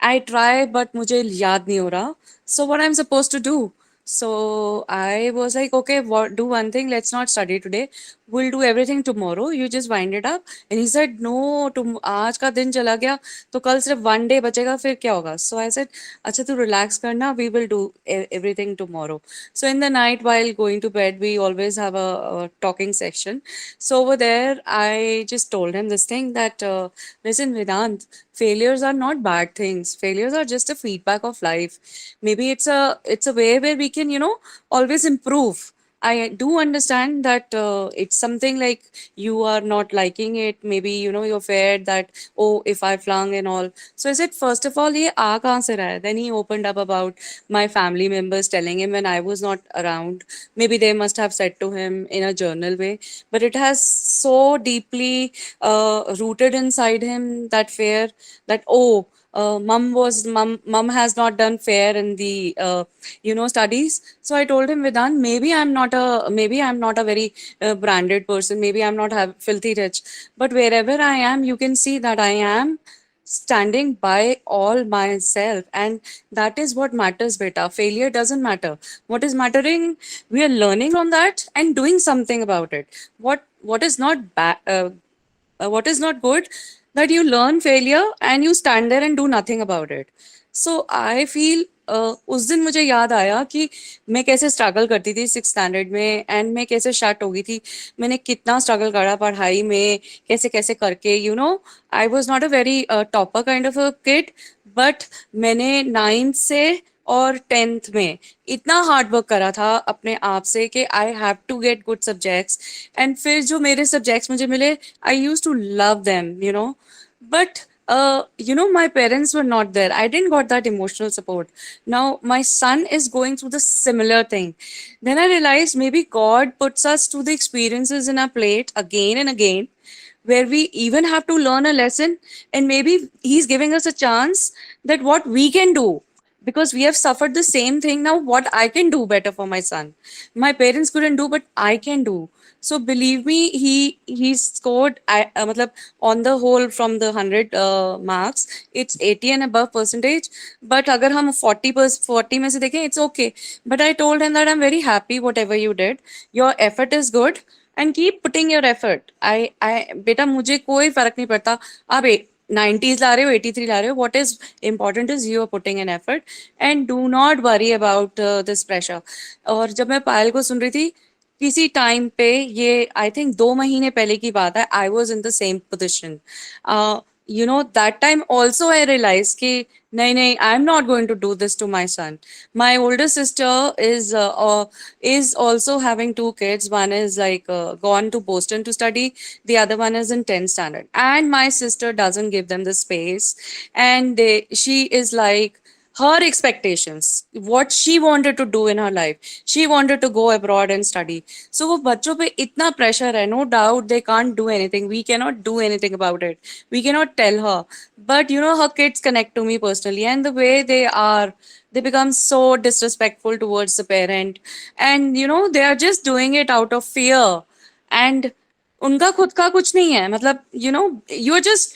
I try, but मुझे याद नहीं हो रहा. So what I'm supposed to do? So I was like, okay, do one thing. Let's not study today. We'll do everything tomorrow. You just wind it up. And he said, no, तुम आज का दिन चला गया तो कल सिर्फ one day बचेगा फिर क्या होगा? So I said, अच्छा तू relax करना. We will do everything tomorrow. So in the night while going to bed, we always have a talking section. So over there, I just told him this thing that listen, Vedant, failures are not bad things. Failures are just a feedback of life. Maybe it's a way where we can always improve. I do understand that it's something like you are not liking it. Maybe you're feared that, oh, if I flung and all. So I said, first of all, ye aa kahan se raha hai? Then he opened up about my family members telling him when I was not around. Maybe they must have said to him in a journal way, but it has so deeply rooted inside him that fear that, oh, mum has not done fair in the studies. So I told him, Vedant, maybe I'm not a very branded person, maybe I'm not have filthy rich, but wherever I am, you can see that I am standing by all myself, and that is what matters. Beta, failure doesn't matter. What is mattering, we are learning from that and doing something about it. What is not bad, what is not good, that you learn failure and you stand there and do nothing about it. So I feel उस दिन मुझे याद आया कि मैं कैसे struggle करती थी सिक्स स्टैंडर्ड में, एंड मैं कैसे शट हो गई थी. मैंने कितना स्ट्रगल करा पढ़ाई में, कैसे कैसे करके I was not a very topper kind of a kid, but मैंने नाइन्थ से और टेंथ में इतना हार्ड वर्क करा था अपने आप से कि I have to get good subjects. And फिर जो मेरे सब्जेक्ट्स मुझे मिले, I use to love them, but my parents were not there. I didn't got that emotional support. Now my son is going through the similar thing. Then I realized maybe God puts us to the experiences in our plate again and again, where we even have to learn a lesson, and maybe he's giving us a chance that what we can do, because we have suffered the same thing. Now what I can do better for my son, my parents couldn't do, but I can do. So believe me, he scored matlab, on the whole from the 100 marks, it's 80 and above percentage. But agar hum 40 mein se dekhein, it's okay. But I told him that I'm very happy whatever you did, your effort is good, and keep putting your effort. बेटा मुझे कोई फर्क नहीं पड़ता आप 90s ला रहे हो 83 ला रहे हो, what is important is you are putting an effort and do not worry about this pressure. और जब मैं पायल को सुन रही थी किसी टाइम पे, ये आई थिंक 2 महीने पहले की बात है, I was in the same position. you know, that time also I realized कि नहीं, I'm not going to do this to my son. My older sister is also having 2 kids. One is like gone to Boston to study, the other one is in 10th standard, and my sister doesn't give them the space, and she is like, her expectations, what she wanted to do in her life, she wanted to go abroad and study. So वो बच्चों पे इतना pressure है, no doubt they can't do anything, we cannot do anything about it, we cannot tell her. But you know, her kids connect to me personally, and the way they are, they become so disrespectful towards the parent, and you know, they are just doing it out of fear, and उनका खुद का कुछ नहीं है, मतलब you know, you're just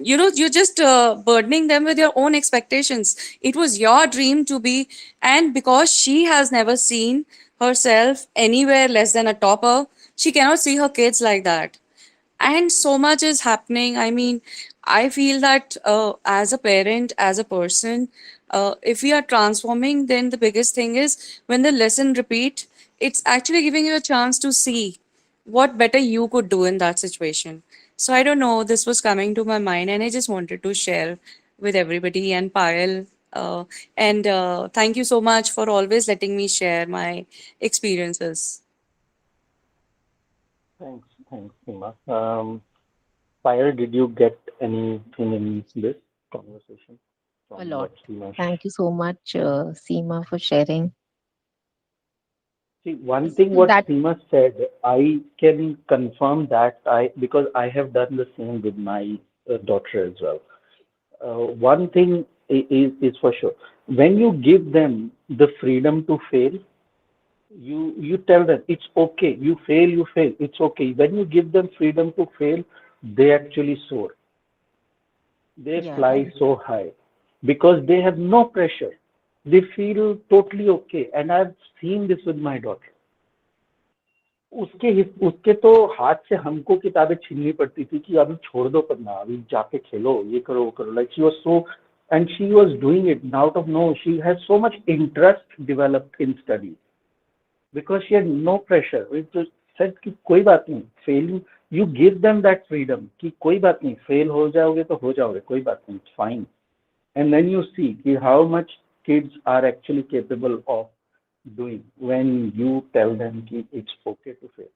you're just burdening them with your own expectations. It was your dream to be, and because she has never seen herself anywhere less than a topper, she cannot see her kids like that. And so much is happening. I mean, I feel that as a parent, as a person, if we are transforming, then the biggest thing is when the lesson repeat, it's actually giving you a chance to see what better you could do in that situation. So I don't know, this was coming to my mind, and I just wanted to share with everybody. And Payal, and thank you so much for always letting me share my experiences. Thanks, Seema. Payal, did you get anything in this conversation? A from lot. what Seema shared? Thank you so much, Seema, for sharing. See, one thing what That Seema said, I can confirm that because I have done the same with my daughter as well. One thing is for sure. When you give them the freedom to fail, you tell them it's okay. You fail, it's okay. When you give them freedom to fail, they actually soar. They yeah, fly so high because they have no pressure. They feel totally okay. And I've seen this with my daughter. उसके तो हाथ से हमको किताबें छीननी पड़ती थी कि अभी छोड़ दो पढ़ना, अभी जाके खेलो, ये करो वो करो. Like she was so, and she was doing it out of no. She has so much interest developed in study because she had no pressure. We just said कि कोई बात नहीं, failing, you give them that freedom कि कोई बात नहीं, fail हो जाओगे तो हो जाओगे, कोई बात नहीं, it's fine. And then you see कि how much kids are actually capable of doing when you tell them कि it's okay to fail.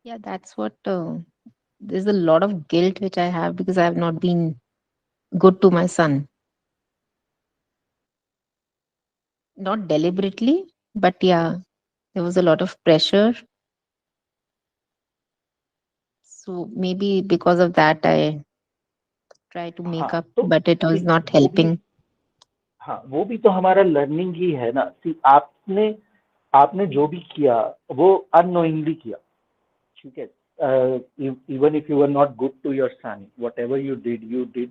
yeah, that's what there's a lot of guilt which I have because I have not been good to my son. Not deliberately, but yeah, there was a lot of pressure. So maybe because of that, I try to make हाँ up, तो but it was see, not वो भी helping. हाँ वो भी तो हमारा learning ही है ना. See, आपने जो भी किया वो अननोइंगली किया, ठीक है. Even if you were not good to your son, whatever you did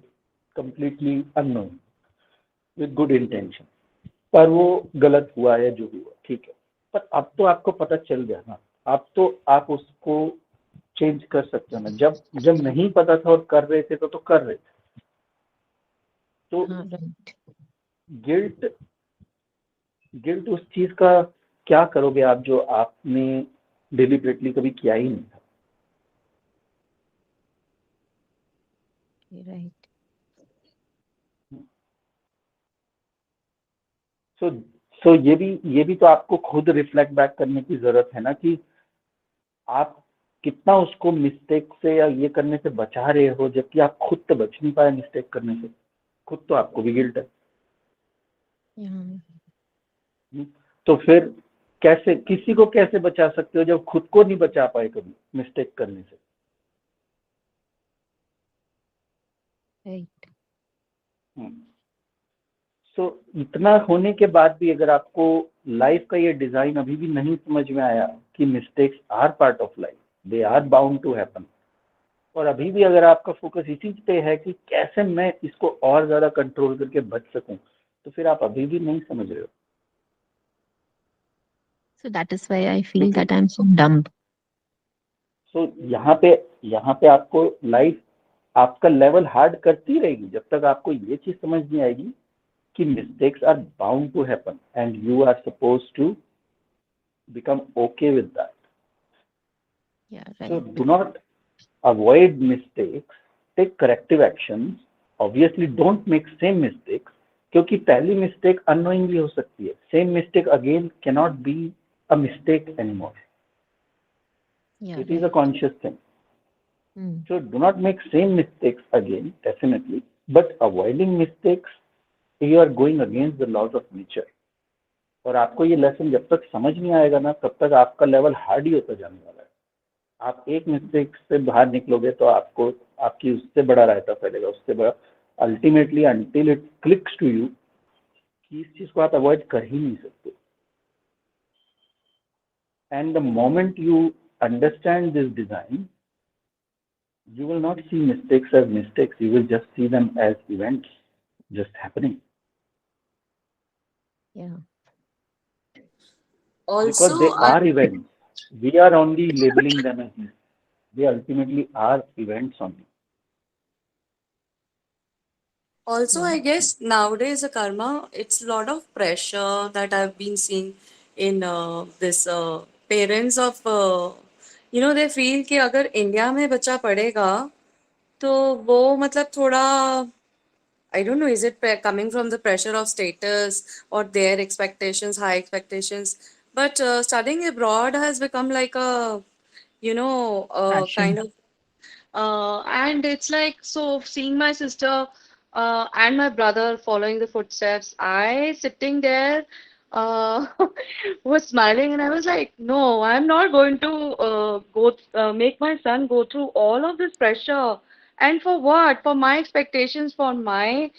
completely unknown with good intention. पर वो गलत हुआ या जो भी हुआ, ठीक है. पर अब तो आपको पता चल गया ना, अब तो आप उसको चेंज कर सकते हो ना. जब नहीं पता था और कर रहे थे तो कर रहे थे. तो Right. गिल्ट उस चीज का क्या करोगे आप जो आपने डिलिबरेटली कभी किया ही नहीं था. Right. सो ये भी तो आपको खुद रिफ्लेक्ट बैक करने की जरूरत है ना कि आप कितना उसको मिस्टेक से या ये करने से बचा रहे हो, जबकि आप खुद तो बच नहीं पाए मिस्टेक करने से. खुद तो आपको भी गिल्ट है. Yeah. तो फिर कैसे किसी को कैसे बचा सकते हो जब खुद को नहीं बचा पाए कभी मिस्टेक करने से. Right. सो इतना होने के बाद भी अगर आपको लाइफ का ये डिजाइन अभी भी नहीं समझ में आया कि mistakes are part of life, they are bound to happen, और अभी भी अगर आपका फोकस इसी पे है कि कैसे मैं इसको और ज्यादा कंट्रोल करके बच सकूं, तो फिर आप अभी भी नहीं समझ रहे हो. So that is why I feel that I'm so dumb. सो यहाँ पे आपको लाइफ आपका लेवल हार्ड करती रहेगी जब तक आपको ये चीज समझ नहीं आएगी कि mistakes are bound to happen and you are supposed to become okay with that. Yeah, So right. do not avoid mistakes, take corrective actions. Obviously don't make same mistakes क्योंकि पहली mistake unknowingly हो सकती है. Same mistake again cannot be a mistake anymore. Yeah, It is a right. conscious thing. Hmm. So do not make same mistakes again, definitely. But avoiding mistakes, you are going against the laws of nature. और आपको ये lesson जब तक समझ नहीं आएगा ना तब तक आपका लेवल हार्ड ही होता जाने वाला है. आप एक मिस्टेक से बाहर निकलोगे तो आपको आपकी उससे बड़ा रायता फैलेगा, उससे बड़ा. Ultimately until it clicks to you कि इस चीज को आप अवॉइड कर ही नहीं सकते. And the moment you understand this design, you will not see mistakes as mistakes. You will just see them as events just happening. Yeah. Because Also, they are events. We are only labeling them as events. They ultimately are events only. Also, Yeah. I guess nowadays, karma, it's a lot of pressure that I've been seeing in this parents of, they feel कि अगर India में बच्चा पढ़ेगा तो वो मतलब थोड़ा I don't know, is it coming from the pressure of status or their expectations, high expectations? But studying abroad has become like a kind Passion. of and it's like, so seeing my sister and my brother following the footsteps, I sitting there uh, was smiling and I was like, no, I'm not going to make my son go through all of this pressure. And for what? For my expectations, for my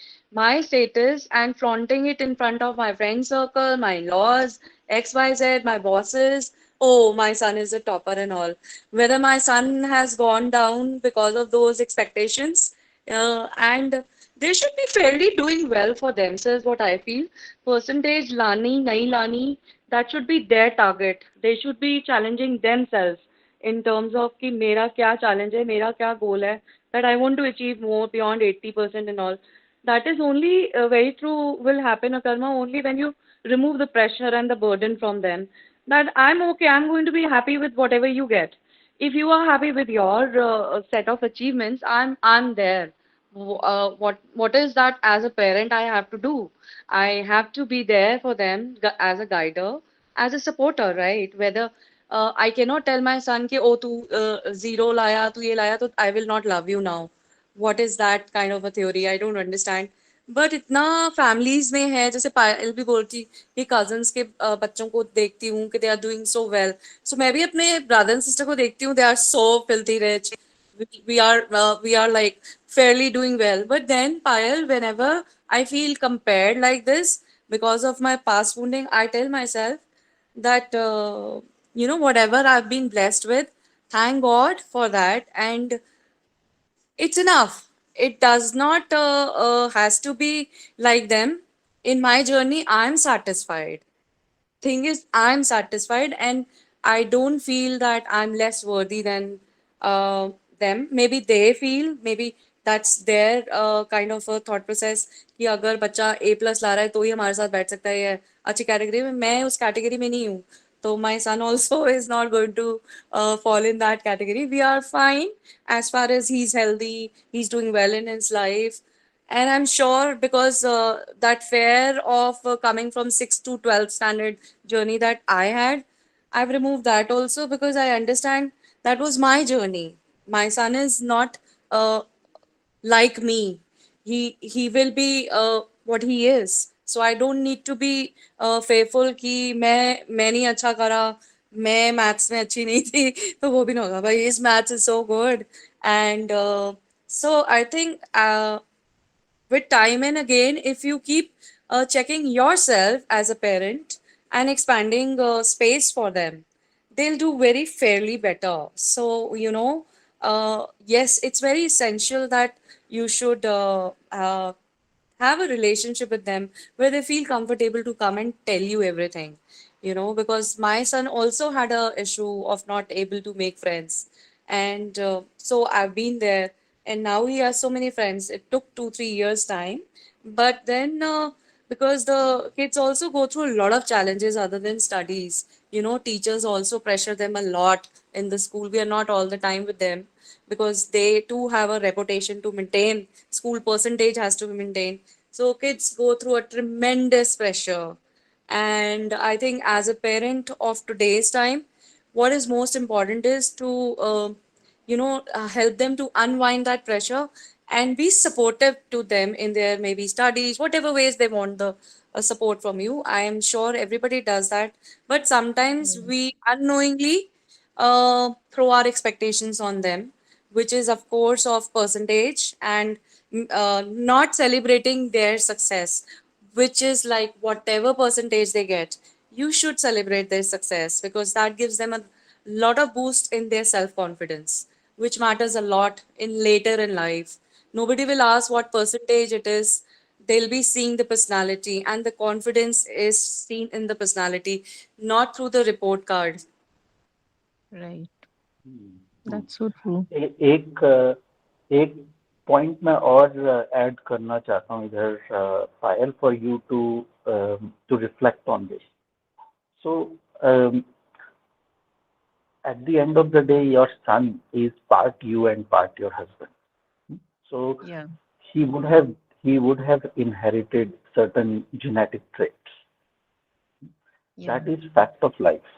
status and flaunting it in front of my friend circle, my laws, XYZ, my bosses. Oh, my son is a topper and all. Whether my son has gone down because of those expectations, and they should be fairly doing well for themselves, what I feel. Percentage lani, nahi lani, that should be their target. They should be challenging themselves in terms of कि मेरा क्या challenge है, मेरा क्या goal है, that I want to achieve more beyond 80% and all. That is only very true will happen, Akarma, only when you remove the pressure and the burden from them. That I'm okay, I'm going to be happy with whatever you get. If you are happy with your set of achievements, I'm there. What is that as a parent I have to do? I have to be there for them as a guider, as a supporter, right? Whether I cannot tell my son कि oh तू zero लाया तू ये लाया तो I will not love you now. What is that kind of a theory? I don't understand. But इतना families में है, जैसे पायल भी बोलती कि कजन्स के बच्चों को देखती हूँ कि they are doing so well. So मैं भी अपने ब्रदर एंड सिस्टर को देखती हूँ, they are so filthy rich. We are like fairly doing well. But then, Payal, whenever I feel compared like this because of my past wounding, I tell myself that whatever I've been blessed with, thank God for that, and it's enough. It does not has to be like them. In my journey, I'm satisfied. Thing is, I'm satisfied, and I don't feel that I'm less worthy than them. Maybe they feel, maybe that's their kind of a thought process कि अगर बच्चा A+ ला रहा है तो ही हमारे साथ बैठ सकता है या अच्छी कैटेगरी में. मैं उस कैटेगरी में नहीं हूँ, so my son also is not going to fall in that category. We are fine as far as he's healthy, he's doing well in his life. And I'm sure because that fear of coming from 6th to 12th standard journey that I had, I've removed that also because I understand that was my journey. My son is not like me. He will be what he is. So I don't need to be fearful कि मैं नहीं अच्छा करा, मैं maths में अच्छी नहीं थी तो वो भी नहीं होगा भाई. His maths is so good. And so I think with time and again, if you keep checking yourself as a parent and expanding space for them, they'll do very fairly better. So, yes, it's very essential that you should have a relationship with them where they feel comfortable to come and tell you everything. Because my son also had a issue of not able to make friends. And so I've been there, and now he has so many friends. It took 2 3 years time, but then because the kids also go through a lot of challenges other than studies. Teachers also pressure them a lot in the school. We are not all the time with them because they too have a reputation to maintain. School percentage has to be maintained. So kids go through a tremendous pressure. And I think as a parent of today's time, what is most important is to help them to unwind that pressure and be supportive to them in their maybe studies, whatever ways they want the support from you. I am sure everybody does that, but sometimes Yeah. we unknowingly throw our expectations on them, which is of course of percentage, and not celebrating their success, which is like whatever percentage they get, you should celebrate their success because that gives them a lot of boost in their self confidence, which matters a lot in later in life. Nobody will ask what percentage it is. They'll be seeing the personality, and the confidence is seen in the personality, not through the report card. Right. Hmm, That's so true. एक point मैं और add करना चाहता हूँ इधर Payal for you to reflect on this so at the end of the day your son is part you and part your husband, so Yeah. he would have inherited certain genetic traits. Yeah. That is fact of life.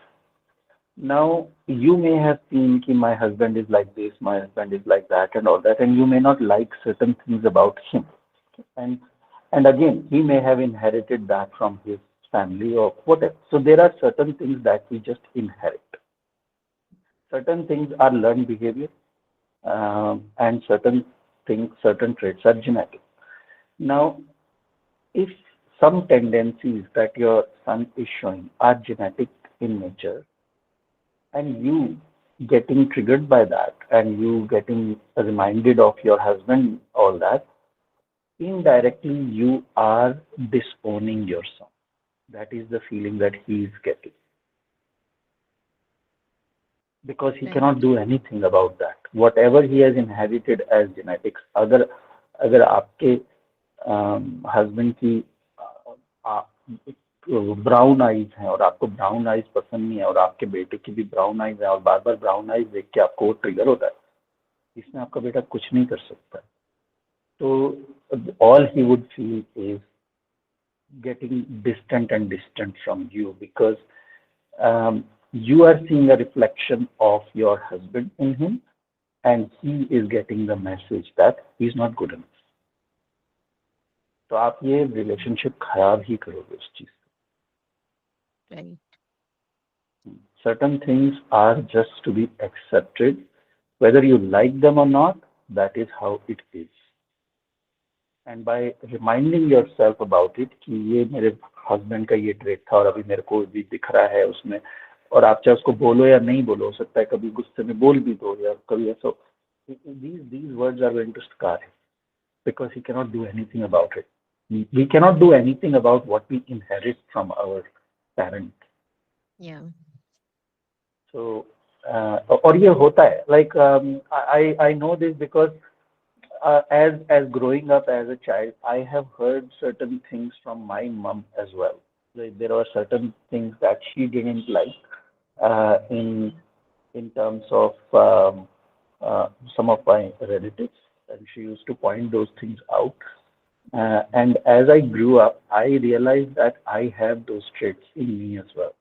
Now, you may have seen that my husband is like this, my husband is like that, and all that, and you may not like certain things about him. And and again, he may have inherited that from his family or whatever. So there are certain things that we just inherit. Certain things are learned behavior, and certain things, certain traits are genetic. Now, if some tendencies that your son is showing are genetic in nature, and you getting triggered by that and you getting reminded of your husband, all that, indirectly you are disowning your son. That is the feeling that he is getting because he Right. cannot do anything about that. Whatever he has inherited as genetics, अगर आपके husband की brown eyes हैं और आपको brown eyes पसंद नहीं है और आपके बेटे की भी ब्राउन आइज है और बार बार ब्राउन आइज देख के आपको वो ट्रिगर होता है, इसमें आपका बेटा कुछ नहीं कर सकता. तो all he would feel is getting distant and distant from you because you are seeing a reflection of your husband in him and he is getting the message that he is not good enough. तो आप ये relationship खराब ही करोगे उस चीज. Right. Certain things are just to be accepted, whether you like them or not. That is how it is. And by reminding yourself about it कि ये मेरे हस्बैंड का ये ट्रेट था और अभी मेरे को भी दिख रहा है उसमें, और आप चाहे उसको बोलो या नहीं बोलो, हो सकता है कभी गुस्से में बोल भी दो या कभी ऐसा. These words are going to scar him because he cannot do anything about it. We cannot do anything about what we inherit from our parents. Yeah. So और ये होता है, like I know this because as growing up as a child, I have heard certain things from my mom as well. Like there were certain things that she didn't like in terms of some of my relatives, and she used to point those things out. And as I grew up, I realized that I have those traits in me as well.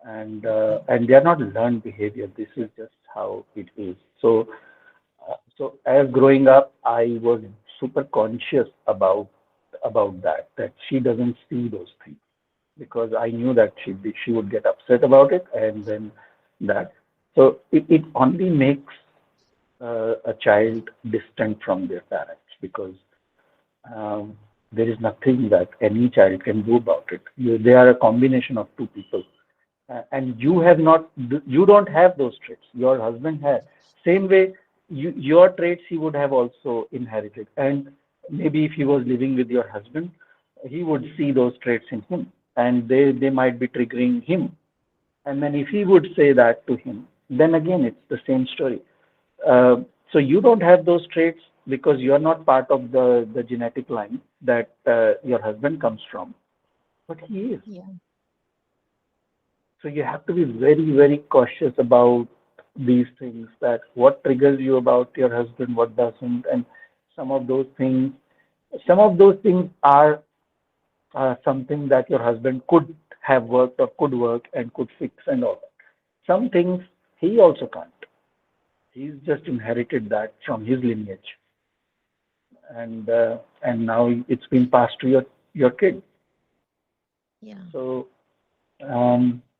And they are not learned behavior. This is just how it is. So as growing up, I was super conscious about that she doesn't see those things because I knew that she would get upset about it, and then that. So it only makes a child distant from their parents because there is nothing that any child can do about it. They are a combination of two people. And you don't have those traits. Your husband has. Same way, your traits he would have also inherited. And maybe if he was living with your husband, he would see those traits in him, and they might be triggering him. And then if he would say that to him, then again it's the same story. So you don't have those traits because you are not part of the genetic line that your husband comes from, but he is. Yeah. So you have to be very, very cautious about these things, that what triggers you about your husband, what doesn't, and some of those things, some of those things are something that your husband could have worked or could work and could fix and all that. Some things he also can't. He's just inherited that from his lineage, and now it's been passed to your kid. Yeah. So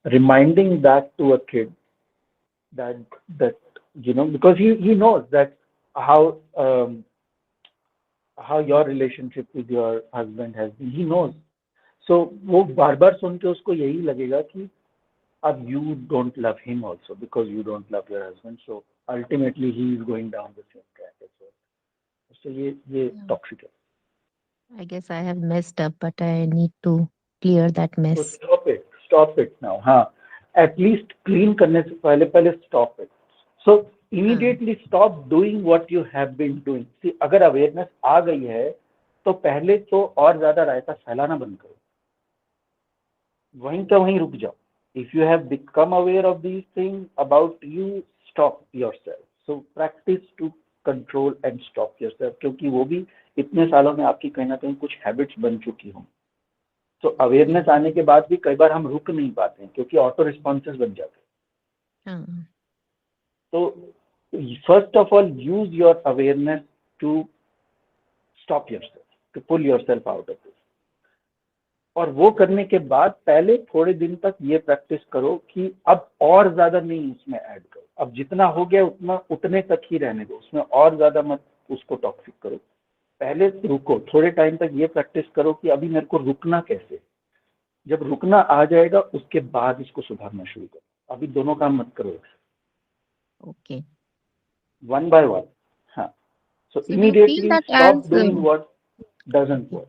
reminding that to a kid, that that because he knows that how how your relationship with your husband has been. He knows. So वो बार बार सुन के उसको यही लगेगा कि अब you don't love him also because you don't love your husband. So ultimately he is going down the same track as well. So ये Yeah. toxic है. I guess I have messed up, but I need to clear that So mess. stop it now. हाँ, at least clean करने से पहले stop it. So immediately stop doing what you have been doing. See, अगर awareness आ गई है तो पहले तो और ज्यादा रायता फैलाना बंद करो, वहीं का वहीं रुक जाओ. If you have become aware of these things about you, stop yourself. So practice to control and stop yourself, क्योंकि वो भी इतने सालों में आपकी कहीं ना कहीं कुछ हैबिट्स बन चुकी हों. तो अवेयरनेस आने के बाद भी कई बार हम रुक नहीं पाते हैं क्योंकि ऑटो रिस्पॉन्सेस बन जाते हैं. Uh, तो first of all use your awareness to stop yourself, to pull yourself out of this. और वो करने के बाद पहले थोड़े दिन तक ये प्रैक्टिस करो कि अब और ज्यादा नहीं उसमें ऐड करो. अब जितना हो गया उतना उतने तक ही रहने दो, उसमें और ज्यादा मत उसको टॉक्सिक करो. पहले रुको, थोड़े टाइम तक ये प्रैक्टिस करो कि अभी मेरे को रुकना कैसे. जब रुकना आ जाएगा उसके बाद इसको सुधारना शुरू करो. अभी दोनों काम मत करो, okay. One by one. हाँ. So So do you feel immediately that stop as doing what doesn't work.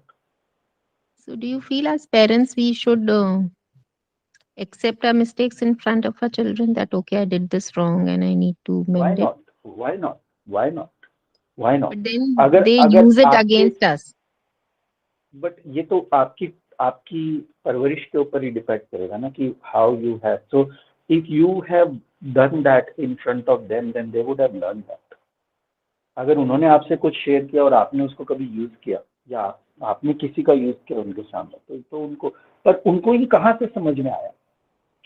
so do you feel as parents we should accept our mistakes in front of our children, that okay, I did this wrong and I need to Why mend it? not? Why not? Why not? Why not? But then अगर they अगर use it आपके, against us. But ये तो आपकी आपकी परवरिश के ऊपर ही डिपेंड करेगा ना कि how you have. So if you have done that in front of them then they would have learn that. अगर उन्होंने आपसे कुछ शेयर किया और आपने उसको कभी यूज किया या आपने किसी का यूज किया उनके सामने, तो उनको, पर उनको ये कहाँ से समझ में आया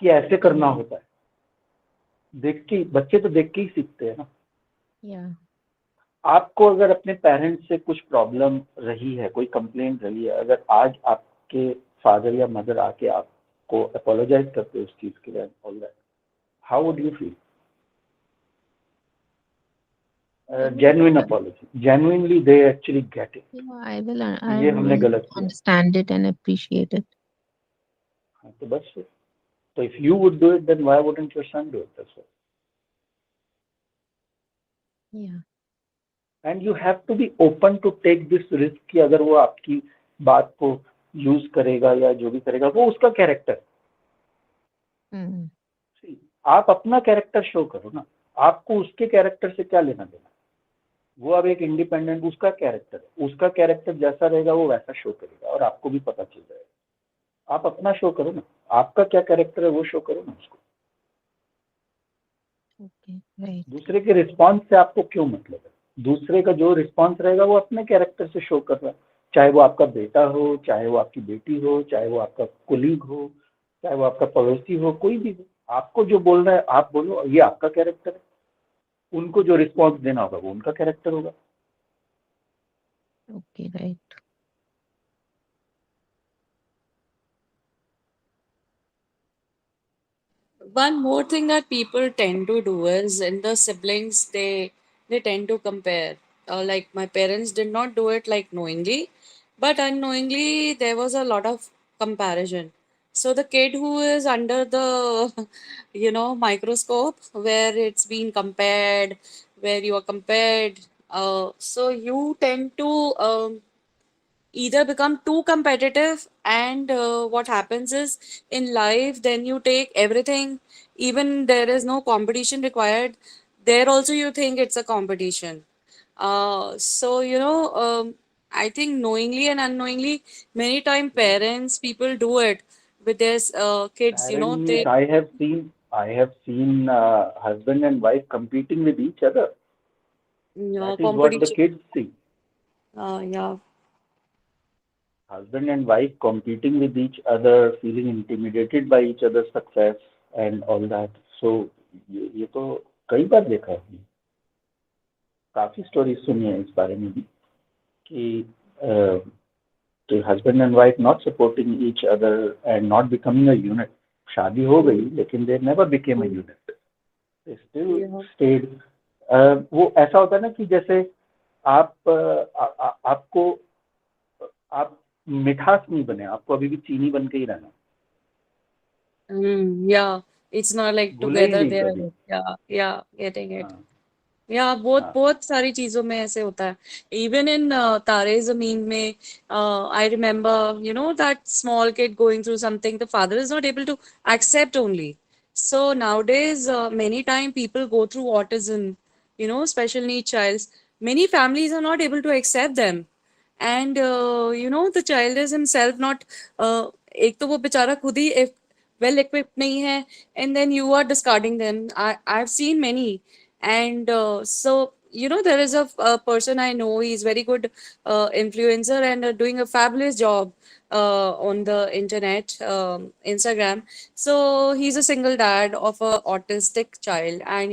कि ऐसे करना होता है. देख के बच्चे तो देख के ही सीखते हैं ना. Yeah. आपको अगर अपने पेरेंट्स से कुछ प्रॉब्लम रही है, कोई कंप्लेंट रही है, अगर आज आपके फादर या मदर आके आपको अपोलोजाइज करते उस चीज के लिए, all that, how would you feel? Genuine apology, genuinely they actually get it. Yeah, I ये हमने will गलत किया. understand it and appreciate it. हाँ, तो बस फिर. तो if you would do it then why wouldn't your son do it? That's why. Yeah. And you have to be open to take this risk कि अगर वो आपकी बात को यूज करेगा या जो भी करेगा वो उसका कैरेक्टर. Mm. आप अपना कैरेक्टर शो करो ना. आपको उसके कैरेक्टर से क्या लेना देना. वो अब एक इंडिपेंडेंट, उसका कैरेक्टर है, उसका कैरेक्टर जैसा रहेगा वो वैसा शो करेगा और आपको भी पता चल जाएगा. आप अपना शो करो ना. आपका क्या कैरेक्टर है वो शो करो ना उसको. Okay, right. दूसरे के रिस्पॉन्स से आपको क्यों मतलब है. दूसरे का जो रिस्पॉन्स रहेगा वो अपने कैरेक्टर से शो कर रहा है. चाहे वो आपका बेटा हो, चाहे वो आपकी बेटी हो, चाहे वो आपका कोलीग हो, चाहे वो आपका पड़ोसी हो, कोई भी हो. आपको जो बोलना है आप बोलो, ये आपका कैरेक्टर है. उनको जो रिस्पॉन्स देना होगा वो उनका कैरेक्टर होगा. Okay, right. One more thing that people tend to do is in the siblings they tend to compare. Like my parents did not do it like knowingly, but unknowingly there was a lot of comparison. So the kid who is under the microscope where it's being compared, where you are compared, so you tend to either become too competitive, and what happens is in life, then you take everything, even there is no competition required, there also you think it's a competition. So I think knowingly and unknowingly, many time parents, people do it with their kids. Parents, They I have seen husband and wife competing with each other. That is what the competition. kids see. Yeah. Husband and wife competing with each other, feeling intimidated by each other's success and all that. So ये तो कई बार देखा है हमने। काफी stories सुनी है इस बारे में भी कि husband and wife not supporting each other and not becoming a unit. शादी हो गई लेकिन they never became a unit. They still Yeah. stayed. वो ऐसा होता है ना कि जैसे आपको आप मिठास नहीं बने, आपको अभी भी चीनी बन के ही रहना, Yeah. It's not like भूले ही together नहीं they're, कभी। yeah, getting it. हाँ या बहुत हाँ बहुत सारी चीजों में ऐसे होता है, इवन इन तारे जमीन में। I remember that small kid going through something, the father is not able to accept only. So nowadays many time people go through autism, special need childs, many families are not able to accept them, and the child is himself not, एक तो वो बेचारा खुद ही well equipped नहीं है, and then you are discarding them. I've seen many, and so there is a person I know. He's very good influencer, and doing a fabulous job on the internet, Instagram. So he's a single dad of a autistic child, and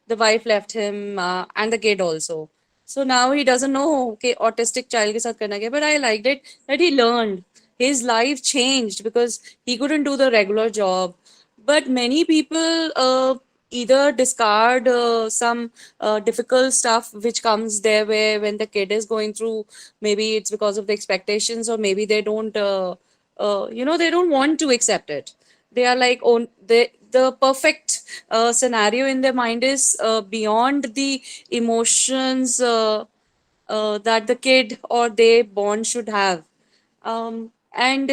the wife left him, and the kid also. So now he doesn't know okay autistic child ke sath karna kya, but I liked it that he learned. His life changed because he couldn't do the regular job. But many people either discard some difficult stuff which comes their way when the kid is going through. Maybe it's because of the expectations, or maybe they don't they don't want to accept it. They are like, oh, the perfect scenario in their mind is beyond the emotions that the kid or they born should have. And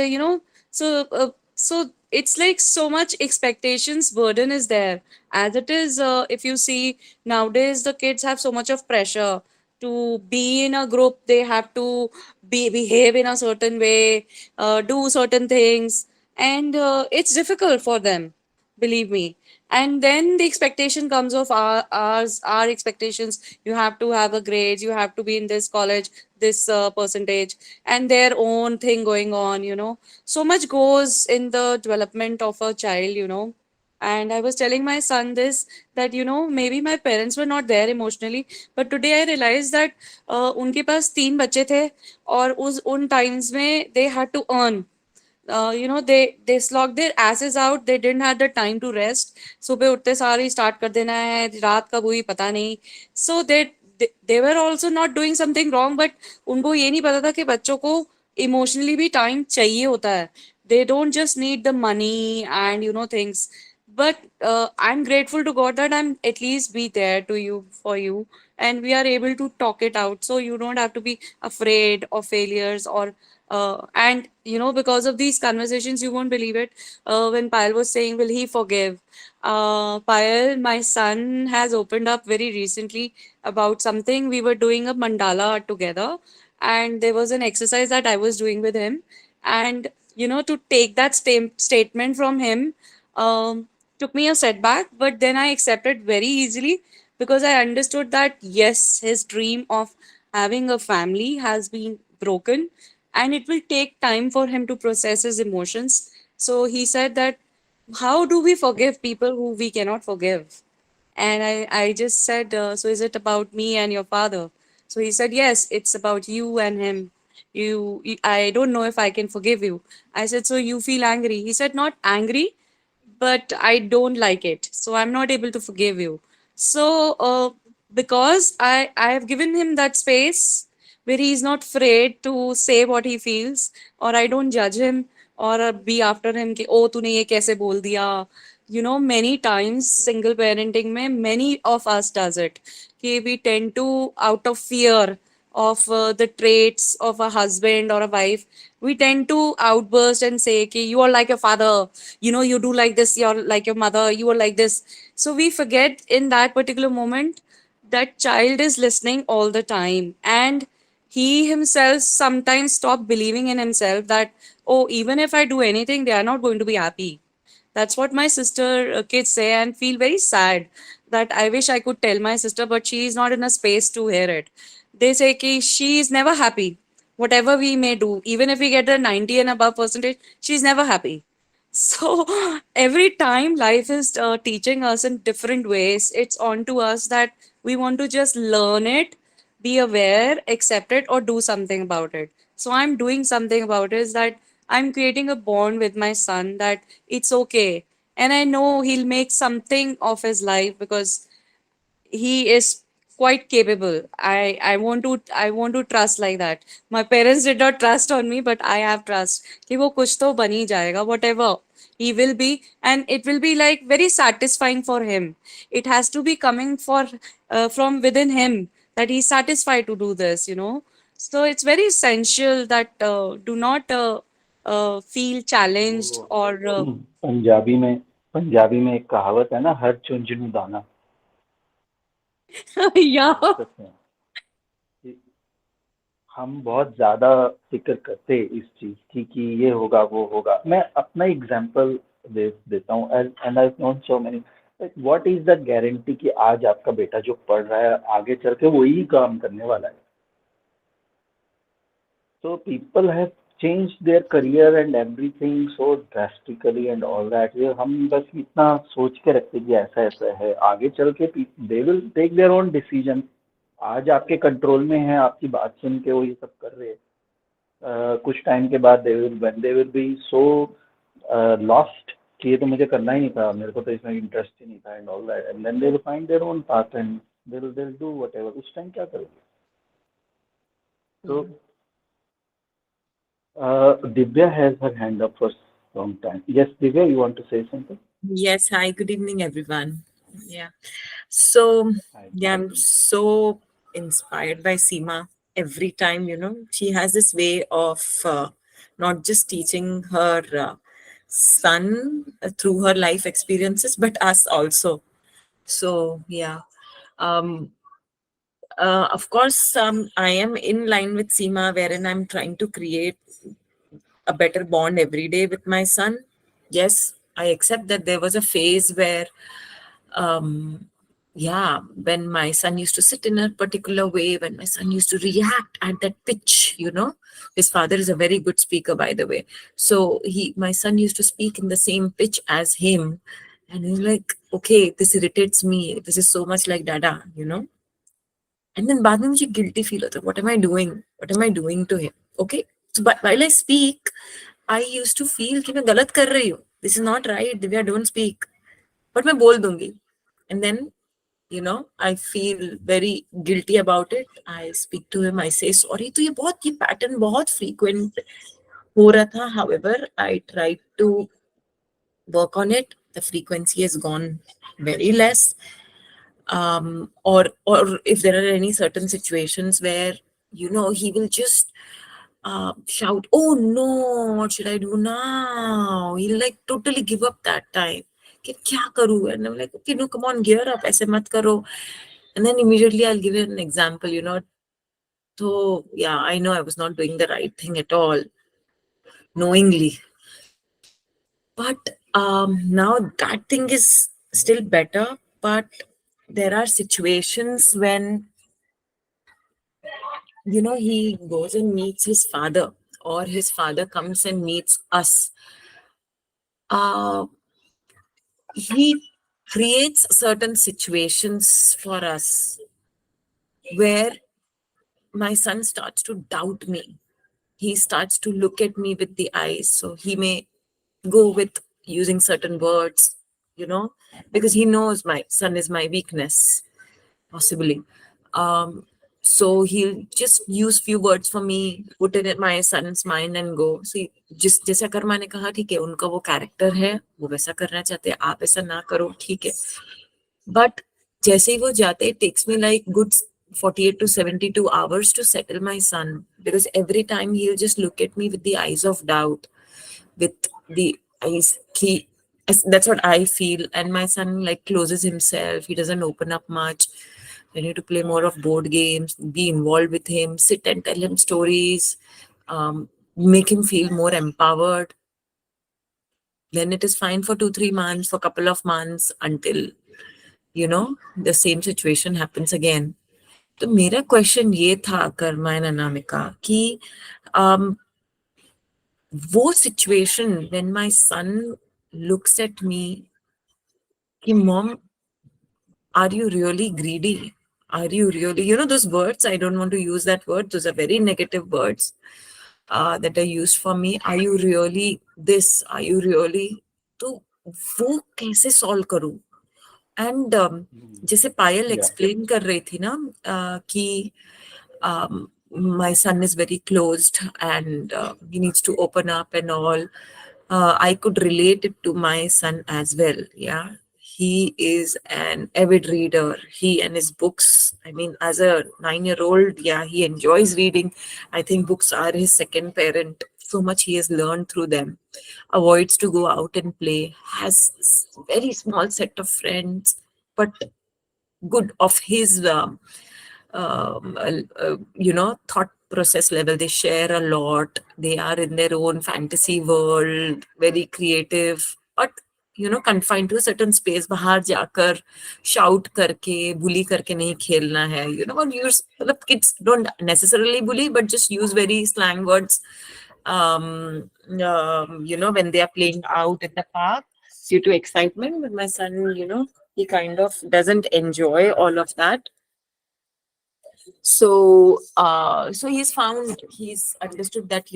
so it's like so much expectations burden is there, as it is. If you see nowadays, the kids have so much of pressure to be in a group. They have to behave in a certain way, do certain things, and it's difficult for them, believe me. And then the expectation comes of our expectations. You have to have a grades, you have to be in this college, this percentage, and their own thing going on. So much goes in the development of a child. And I was telling my son this, that maybe my parents were not there emotionally, but today I realized that उनके पास 3 बच्चे थे, और उन times में they had to earn. They slogged their asses out. They didn't have the time to rest. सुबह उठते सार ही start कर देना है, रात कब हुई पता नहीं. So they were also not doing something wrong, but उनको ये नहीं पता था कि बच्चों को emotionally भी time चाहिए होता है. They don't just need the money and things. But I'm grateful to God that I'm at least be there to you, for you, and we are able to talk it out. So you don't have to be afraid of failures, or and because of these conversations, you won't believe it. When Payal was saying, will he forgive? Payal, my son has opened up very recently about something. We were doing a mandala art together, and there was an exercise that I was doing with him. And, to take that statement from him took me a setback, but then I accepted very easily, because I understood that, yes, his dream of having a family has been broken, and it will take time for him to process his emotions. So he said that, how do we forgive people who we cannot forgive? And I just said, so is it about me and your father? So he said, yes, it's about you and him. I don't know if I can forgive you. I said, so you feel angry? He said, not angry, but I don't like it. So I'm not able to forgive you. So because I have given him that space where he's not afraid to say what he feels, or I don't judge him, or be after him कि oh तूने ये कैसे बोल दिया. Many times single parenting में many of us does it कि we tend to, out of fear of the traits of a husband or a wife, we tend to outburst and say, okay, you are like your father, you know, you do like this, you're like your mother, you are like this. So we forget in that particular moment that child is listening all the time, and he himself sometimes stop believing in himself that, oh, even if I do anything, they are not going to be happy. That's what my sister kids say, and feel very sad that I wish I could tell my sister, but she is not in a space to hear it. They say ki she is never happy. Whatever we may do, even if we get a 90 and above percentage, she's never happy. So every time life is teaching us in different ways, it's on to us that we want to just learn it, be aware, accept it, or do something about it. So I'm doing something about it, is that I'm creating a bond with my son that it's okay. And I know he'll make something of his life because he is quite capable. I want to trust like that. My parents did not trust on me, but I have trust कि वो कुछ तो बन ही जाएगा, whatever he will be, and it will be like very satisfying for him. It has to be coming from within him, that he's satisfied to do this, you know. So it's very essential that do not feel challenged वो or Punjabi में एक कहावत है ना, हर चुंझ नूं दाना। yeah. सच में कि हम बहुत ज्यादा फिक्र करते हैं इस चीज की कि ये होगा वो होगा। मैं अपना एग्जांपल देता हूँ, and I known so many. What is the guarantee कि आज आपका बेटा जो पढ़ रहा है आगे चल के वही काम करने वाला है? So people have changed their career and everything so drastically and all that. ये हम बस इतना सोच के रखते कि ऐसा ऐसा है, आगे चल के they will take their own decision. आज आपके कंट्रोल में है, आपकी बात सुन के वो ये सब कर रहे हैं। कुछ टाइम के बाद when they will be so lost कि ये तो मुझे करना ही नहीं था, मेरे को तो इसमें इंटरेस्ट ही नहीं था and all that, and then they will find their own path and they'll do whatever. उस टाइम क्या करोगे? So Divya has her hand up for some time. Yes, Divya, you want to say something? Yes, hi, good evening, everyone. Yeah. So, Hi. yeah, I'm so inspired by Seema every time, you know, she has this way of not just teaching her son through her life experiences, but us also. So, yeah. Of course, I am in line with Seema, wherein I'm trying to create a better bond every day with my son. Yes, I accept that there was a phase where, when my son used to sit in a particular way, when my son used to react at that pitch, you know, his father is a very good speaker, by the way. So my son used to speak in the same pitch as him. And he's like, okay, this irritates me. This is so much like Dada, you know. And then बाद में मुझे guilty feel होता है. What am I doing? What am I doing to him? Okay. So but while I speak, I used to feel कि मैं गलत कर रही हूँ. This is not right. Divya, don't speak. But मैं बोल दूंगी. And then, you know, I feel very guilty about it. I speak to him. I say sorry. तो ये pattern बहुत frequent हो रहा था. However, I tried to work on it. The frequency has gone very less. Or if there are any certain situations where, you know, he will just shout, oh no, what should I do now? He'll like totally give up that time. Kya karu? And I'm like, okay, no, come on, gear up, aise mat karo. And then immediately I'll give you an example, you know. So yeah, I know I was not doing the right thing at all, knowingly. But now that thing is still better, but there are situations when, you know, he goes and meets his father, or his father comes and meets us. He creates certain situations for us where my son starts to doubt me. He starts to look at me with the eyes. So he may go with using certain words, you know, because he knows my son is my weakness, possibly. So he'll just use few words for me, put it in my son's mind and go. See, जैसा कर्मा ने कहा, ठीक है, उनका वो character है, वो वैसा करना चाहते हैं, आप ऐसा ना करो, ठीक है. But जैसे ही वो जाते, it takes me like good 48 to 72 hours to settle my son, because every time he'll just look at me with the eyes of doubt, with the eyes that's what I feel. And my son like closes himself, he doesn't open up much. I need to play more of board games, be involved with him, sit and tell him stories, make him feel more empowered. Then it is fine for 2-3 months, for a couple of months, until the same situation happens again. तो मेरा question ये था Karma and Anamika कि वो situation when my son looks at me कि mom, are you really greedy? Are you really, those words, I don't want to use that word, those are very negative words that are used for me. Are you really this? Are you really? तो वो कैसे solve करूं? And जैसे पायल explain कर रही थी ना कि my son is very closed and he needs to open up and all. I could relate it to my son as well. Yeah, he is an avid reader. He and his books, I mean, as a 9-year-old, yeah, he enjoys reading. I think books are his second parent. So much he has learned through them. Avoids to go out and play, has very small set of friends, but good of his thought process level. They share a lot, they are in their own fantasy world, very creative, but confined to a certain space. बाहर जाकर shout करके bully करके नहीं खेलना है. Use kids don't necessarily bully, but just use very slang words when they are playing out in the park due to excitement. But my son, he kind of doesn't enjoy all of that. So he's understood that,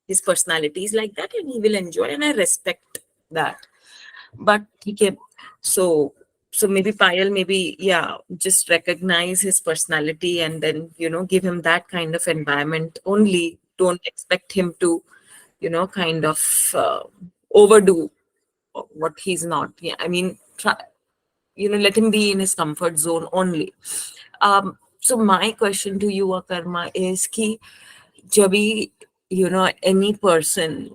his personality is like that and he will enjoy, and I respect that. But so maybe Payal, just recognize his personality and then, give him that kind of environment only. Don't expect him to, kind of overdo what he's not. Yeah, I mean, let him be in his comfort zone only. So my question to you, Akarma, is ki jabi, any person,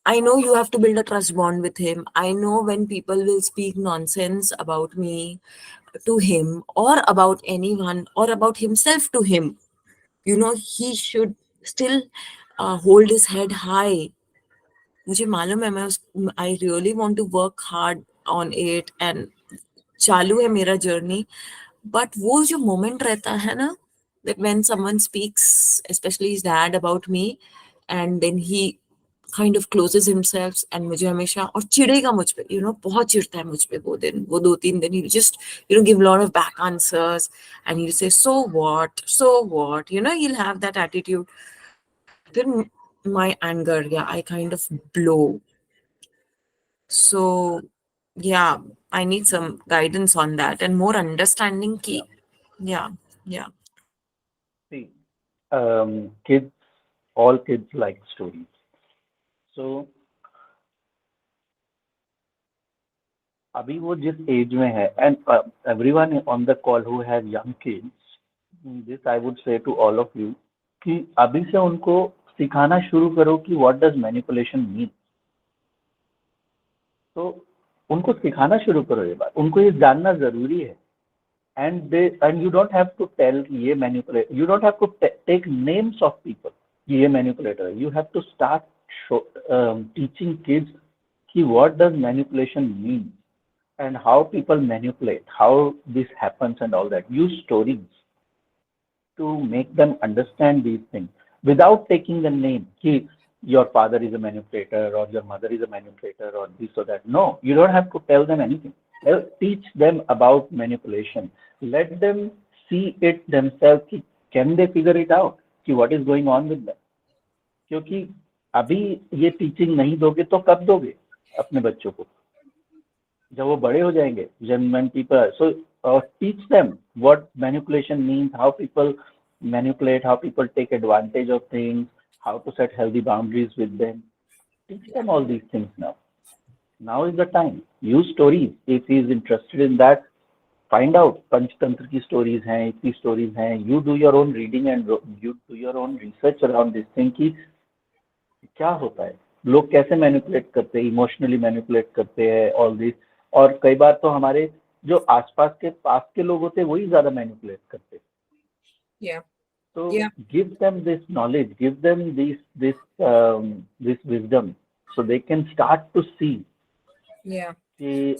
I know you have to build a trust bond with him. I know when people will speak nonsense about me to him, or about anyone, or about himself to him, he should still hold his head high. मुझे मालूम है, I really want to work hard on it and चालू है मेरा journey. But वो जो moment रहता है ना, that when someone speaks, especially his dad, about me, and then he kind of closes himself and मुझे हमेशा और चिढ़ेगा मुझ पे, बहुत चिढ़ता है मुझ पे वो 2-3 दिन, he'll just give a lot of back answers and he'll say so what, he'll have that attitude. Then my anger, I kind of blow. So yeah, I need some guidance on that and more understanding ki. Yeah. See, all kids like stories. So अभी वो जिस as में है, and everyone on the call who have young kids, this I would say to all of you कि अभी से उनको सिखाना शुरू करो कि what does manipulation mean. तो उनको सिखाना शुरू करो ये बात, उनको ये जानना जरूरी है. And you don't have to tell ये manipulate, you don't have to take names of people कि ये manipulator. You have to start teaching kids कि what does manipulation mean and how people manipulate, how this happens and all that. Use stories to make them understand these things without taking the name कि your father is a manipulator or your mother is a manipulator or this or that. No, you don't have to tell them anything. Teach them about manipulation. Let them see it themselves. Can they figure it out? What is going on with them? क्योंकि अभी ये teaching नहीं दोगे तो कब दोगे अपने बच्चों को, जब वो बड़े हो जाएंगे. When people, so teach them what manipulation means, how people manipulate, how people take advantage of things, how to set healthy boundaries with them. Teach them all these things now. Now is the time. Use stories. If he is interested in that, find out Panchatantra की stories हैं, इतनी stories हैं. You do your own reading and you do your own research around this thing कि क्या होता है, लोग कैसे मैनिपुलेट करते हैं, इमोशनली मैनिपुलेट करते हैं, ऑल दिस. और कई बार तो हमारे जो आसपास के पास के लोग होते हैं वही ज्यादा मैनिपुलेट करते हैं. Yeah. So Yeah. give them this knowledge, give them this wisdom, so they can start to see Yeah.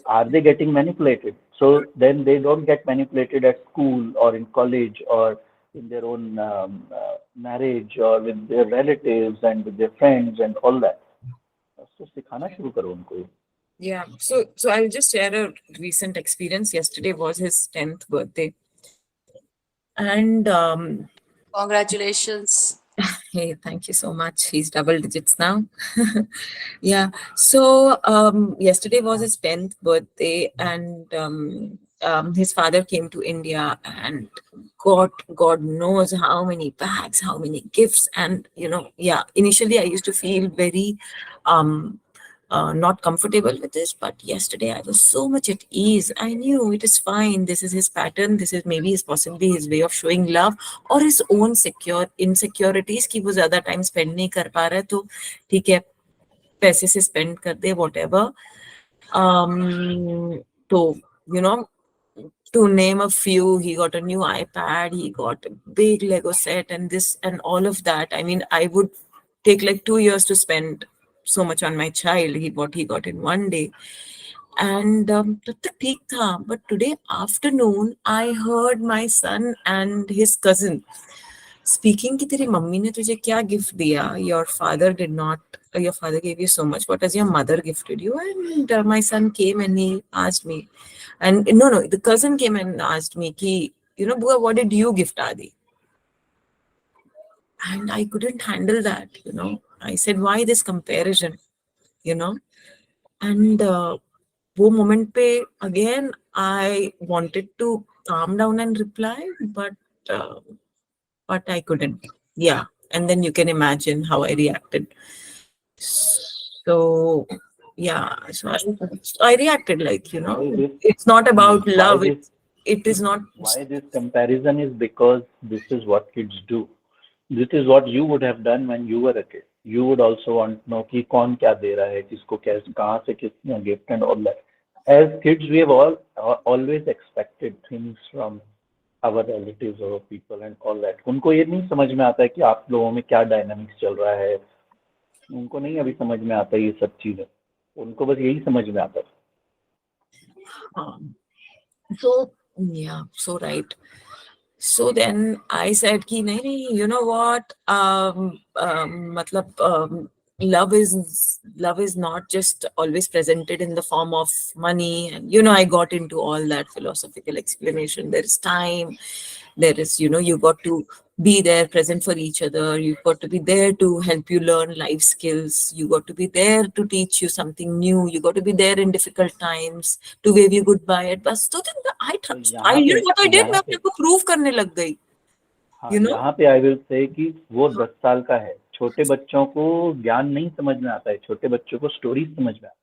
are they getting manipulated. So then they don't get manipulated at school or in college or in their own marriage or with their relatives and with their friends and all that. So सिखाना शुरू करो उनको. Yeah. So I'll just share a recent experience. Yesterday was his 10th birthday. And Congratulations. hey, thank you so much. He's double digits now. Yeah. So yesterday was his 10th birthday, and his father came to India and God knows how many bags, how many gifts, and yeah. Initially, I used to feel very not comfortable with this, but yesterday I was so much at ease. I knew it is fine. This is his pattern. This is maybe possibly his way of showing love or his own insecurities कि वो ज़्यादा time spend नहीं कर पा रहा है, तो ठीक है, पैसे से spend कर दे, whatever. So to name a few, he got a new iPad, he got a big Lego set, and this and all of that. I mean, I would take like 2 years to spend so much on my child. What he got in one day. And तो ठीक था. But today afternoon, I heard my son and his cousin speaking कि तेरी mummy ने तुझे क्या gift दिया? Your father did not. Your father gave you so much. What has your mother gifted you? And my son came and he asked me. And no, the cousin came and asked me कि, Bua, what did you gift Adi? And I couldn't handle that, I said, why this comparison, And वो moment पे again I wanted to calm down and reply, but I couldn't. Yeah, and then you can imagine how I reacted. So yeah, so I reacted like it's not about love. It is not. Why this comparison is because this is what kids do. This is what you would have done when you were a kid. You would also want to know कि कौन क्या दे रहा है, किसको कैसे, कहाँ से किसने gift and all that. As kids, we have always expected things from our relatives or people and all that. उनको ये नहीं समझ में आता है कि आप लोगों में क्या dynamics चल रहा है. उनको नहीं अभी समझ में आता ये सब चीजें. उनको बस यही समझ में आता है. So yeah, so right. So then I said कि नहीं, you know what, love is not just always presented in the form of money. And I got into all that philosophical explanation. There is time, there is, you got to be there present for each other. You've got to be there to help you learn life skills. You got to be there to teach you something new. You got to be there in difficult times to wave you goodbye. Bas तो then what I did, मैं अपने को prove करने लग गई. यहाँ पे I will say कि वो 10 साल का है. छोटे बच्चों को ज्ञान नहीं समझ में आता है. छोटे बच्चों को स्टोरी समझ में आता है.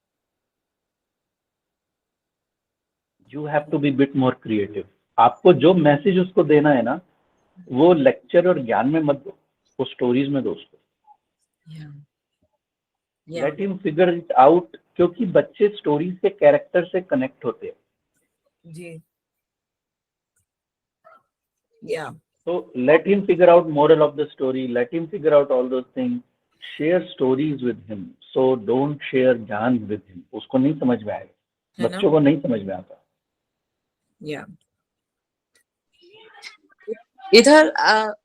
You have to be bit more creative. आपको जो मैसेज उसको देना है ना, वो लेक्चर और ज्ञान में मत दो, वो स्टोरीज में दो उसको. Let him figure it out, क्योंकि बच्चे स्टोरीज के कैरेक्टर से कनेक्ट होते हैं. जी. So let him figure out moral of the story. Let him figure out all those things. Share stories with him. So don't share ज्ञान with him. उसको नहीं समझ में आएगा. बच्चों को नहीं समझ में आता. Yeah. Idhar,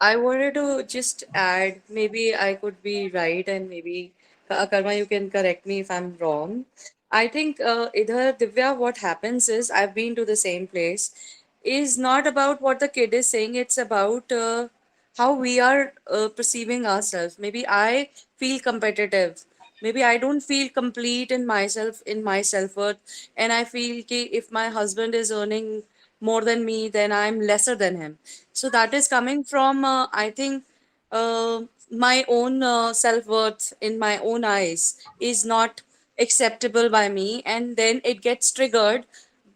I wanted to just add, maybe I could be right, and maybe Karma, you can correct me if I'm wrong. I think, Idhar, Divya, what happens is, I've been to the same place, is not about what the kid is saying, it's about how we are perceiving ourselves. Maybe I feel competitive. Maybe I don't feel complete in myself, in my self-worth, and I feel ki if my husband is earning more than me, then I'm lesser than him. So that is coming from, I think, my own self-worth in my own eyes is not acceptable by me, and then it gets triggered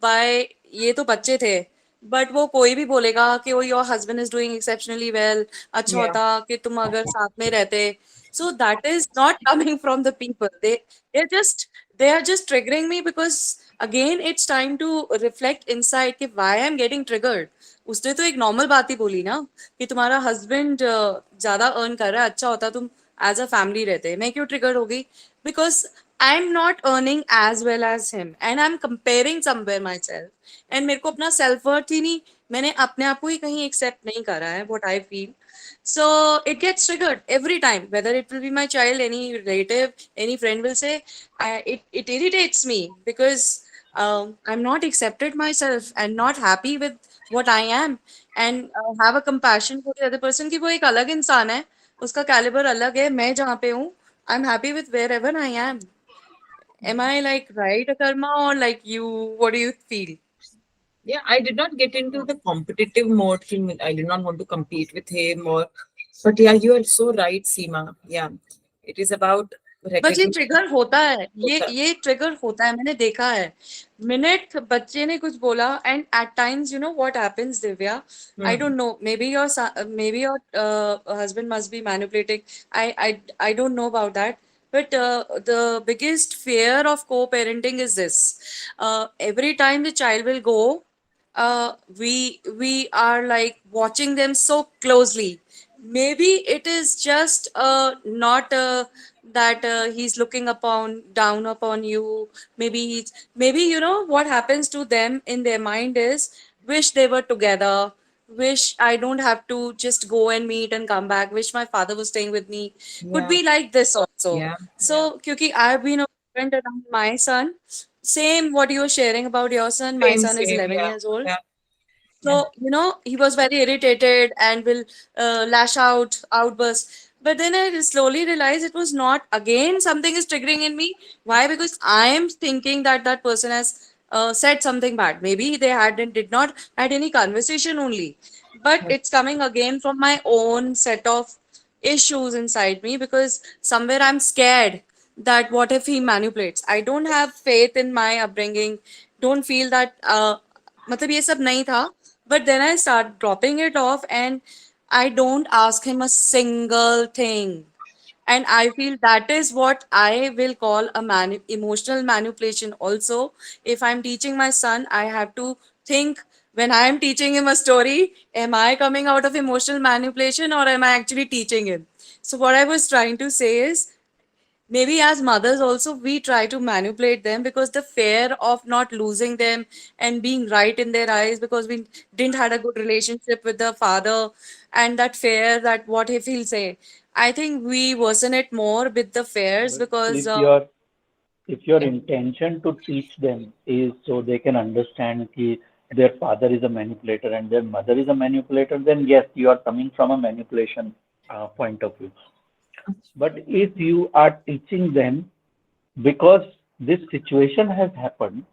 by ये तो बच्चे थे, but वो कोई भी बोलेगा कि वो your husband is doing exceptionally well, अच्छा Yeah. होता कि तुम अगर साथ में रहते. So that is not coming from the people. They are just triggering me because again it's time to reflect inside कि why I'm getting triggered. उसने तो एक नॉर्मल बात ही बोली ना कि तुम्हारा हस्बैंड ज्यादा अर्न कर रहा है, अच्छा होता तुम एज अ फैमिली रहते. मैं क्यों ट्रिगर हो गई? Because I am not earning as well as him and I am comparing somewhere myself. एंड मेरे को अपना सेल्फ वर्थ ही नहीं, मैंने अपने आप को ही कहीं एक्सेप्ट नहीं करा है what I feel. So it gets triggered every time, whether it will be my child, any relative, any friend will say, it irritates me because I'm not accepted myself and not happy with what I am, and have a compassion for the other person कि वो एक अलग इंसान है, उसका caliber अलग है, मैं जहाँ पे हूँ, I'm happy with wherever I am. Am I like right, Akarma, or like you? What do you feel? Yeah, I did not get into the competitive mode thing. I did not want to compete with him or, but yeah, you are so right, Seema. Yeah, it is about but ये recognition. Trigger होता है, होता है. ये trigger होता है, मैंने देखा है. मिनट बच्चे ने कुछ बोला and at times you know what happens, Divya, I don't know, maybe your husband must be manipulating, I don't know about that. But the biggest fear of co-parenting is this. Every time the child will go, we are like watching them so closely. Maybe it is just not that he's looking down upon you. Maybe you know what happens to them in their mind is, wish they were together, wish I don't have to just go and meet and come back, wish my father was staying with me. Could Yeah, be like this also. yeah, So kyunki I've been a friend around my son, same what you were sharing about your son. My son is same, 11 yeah, years old. yeah, So, you know, he was very irritated and will lash out, outburst. But then I slowly realized it was not, again, something is triggering in me. Why? Because I am thinking that that person has said something bad. Maybe they did not had any conversation only. But it's coming again from my own set of issues inside me because somewhere I'm scared that what if he manipulates? I don't have faith in my upbringing. Don't feel that मतलब ये सब नहीं था. But then I start dropping it off and I don't ask him a single thing. And I feel that is what I will call a emotional manipulation also. If I'm teaching my son, I have to think, when I am teaching him a story, am I coming out of emotional manipulation or am I actually teaching him? So what I was trying to say is, maybe as mothers also we try to manipulate them because the fear of not losing them and being right in their eyes because we didn't had a good relationship with the father, and that fear that what if he'll say. I think we worsen it more with the fears But because if your intention to teach them is so they can understand that their father is a manipulator and their mother is a manipulator, then yes, you are coming from a manipulation point of view. But if you are teaching them because this situation has happened,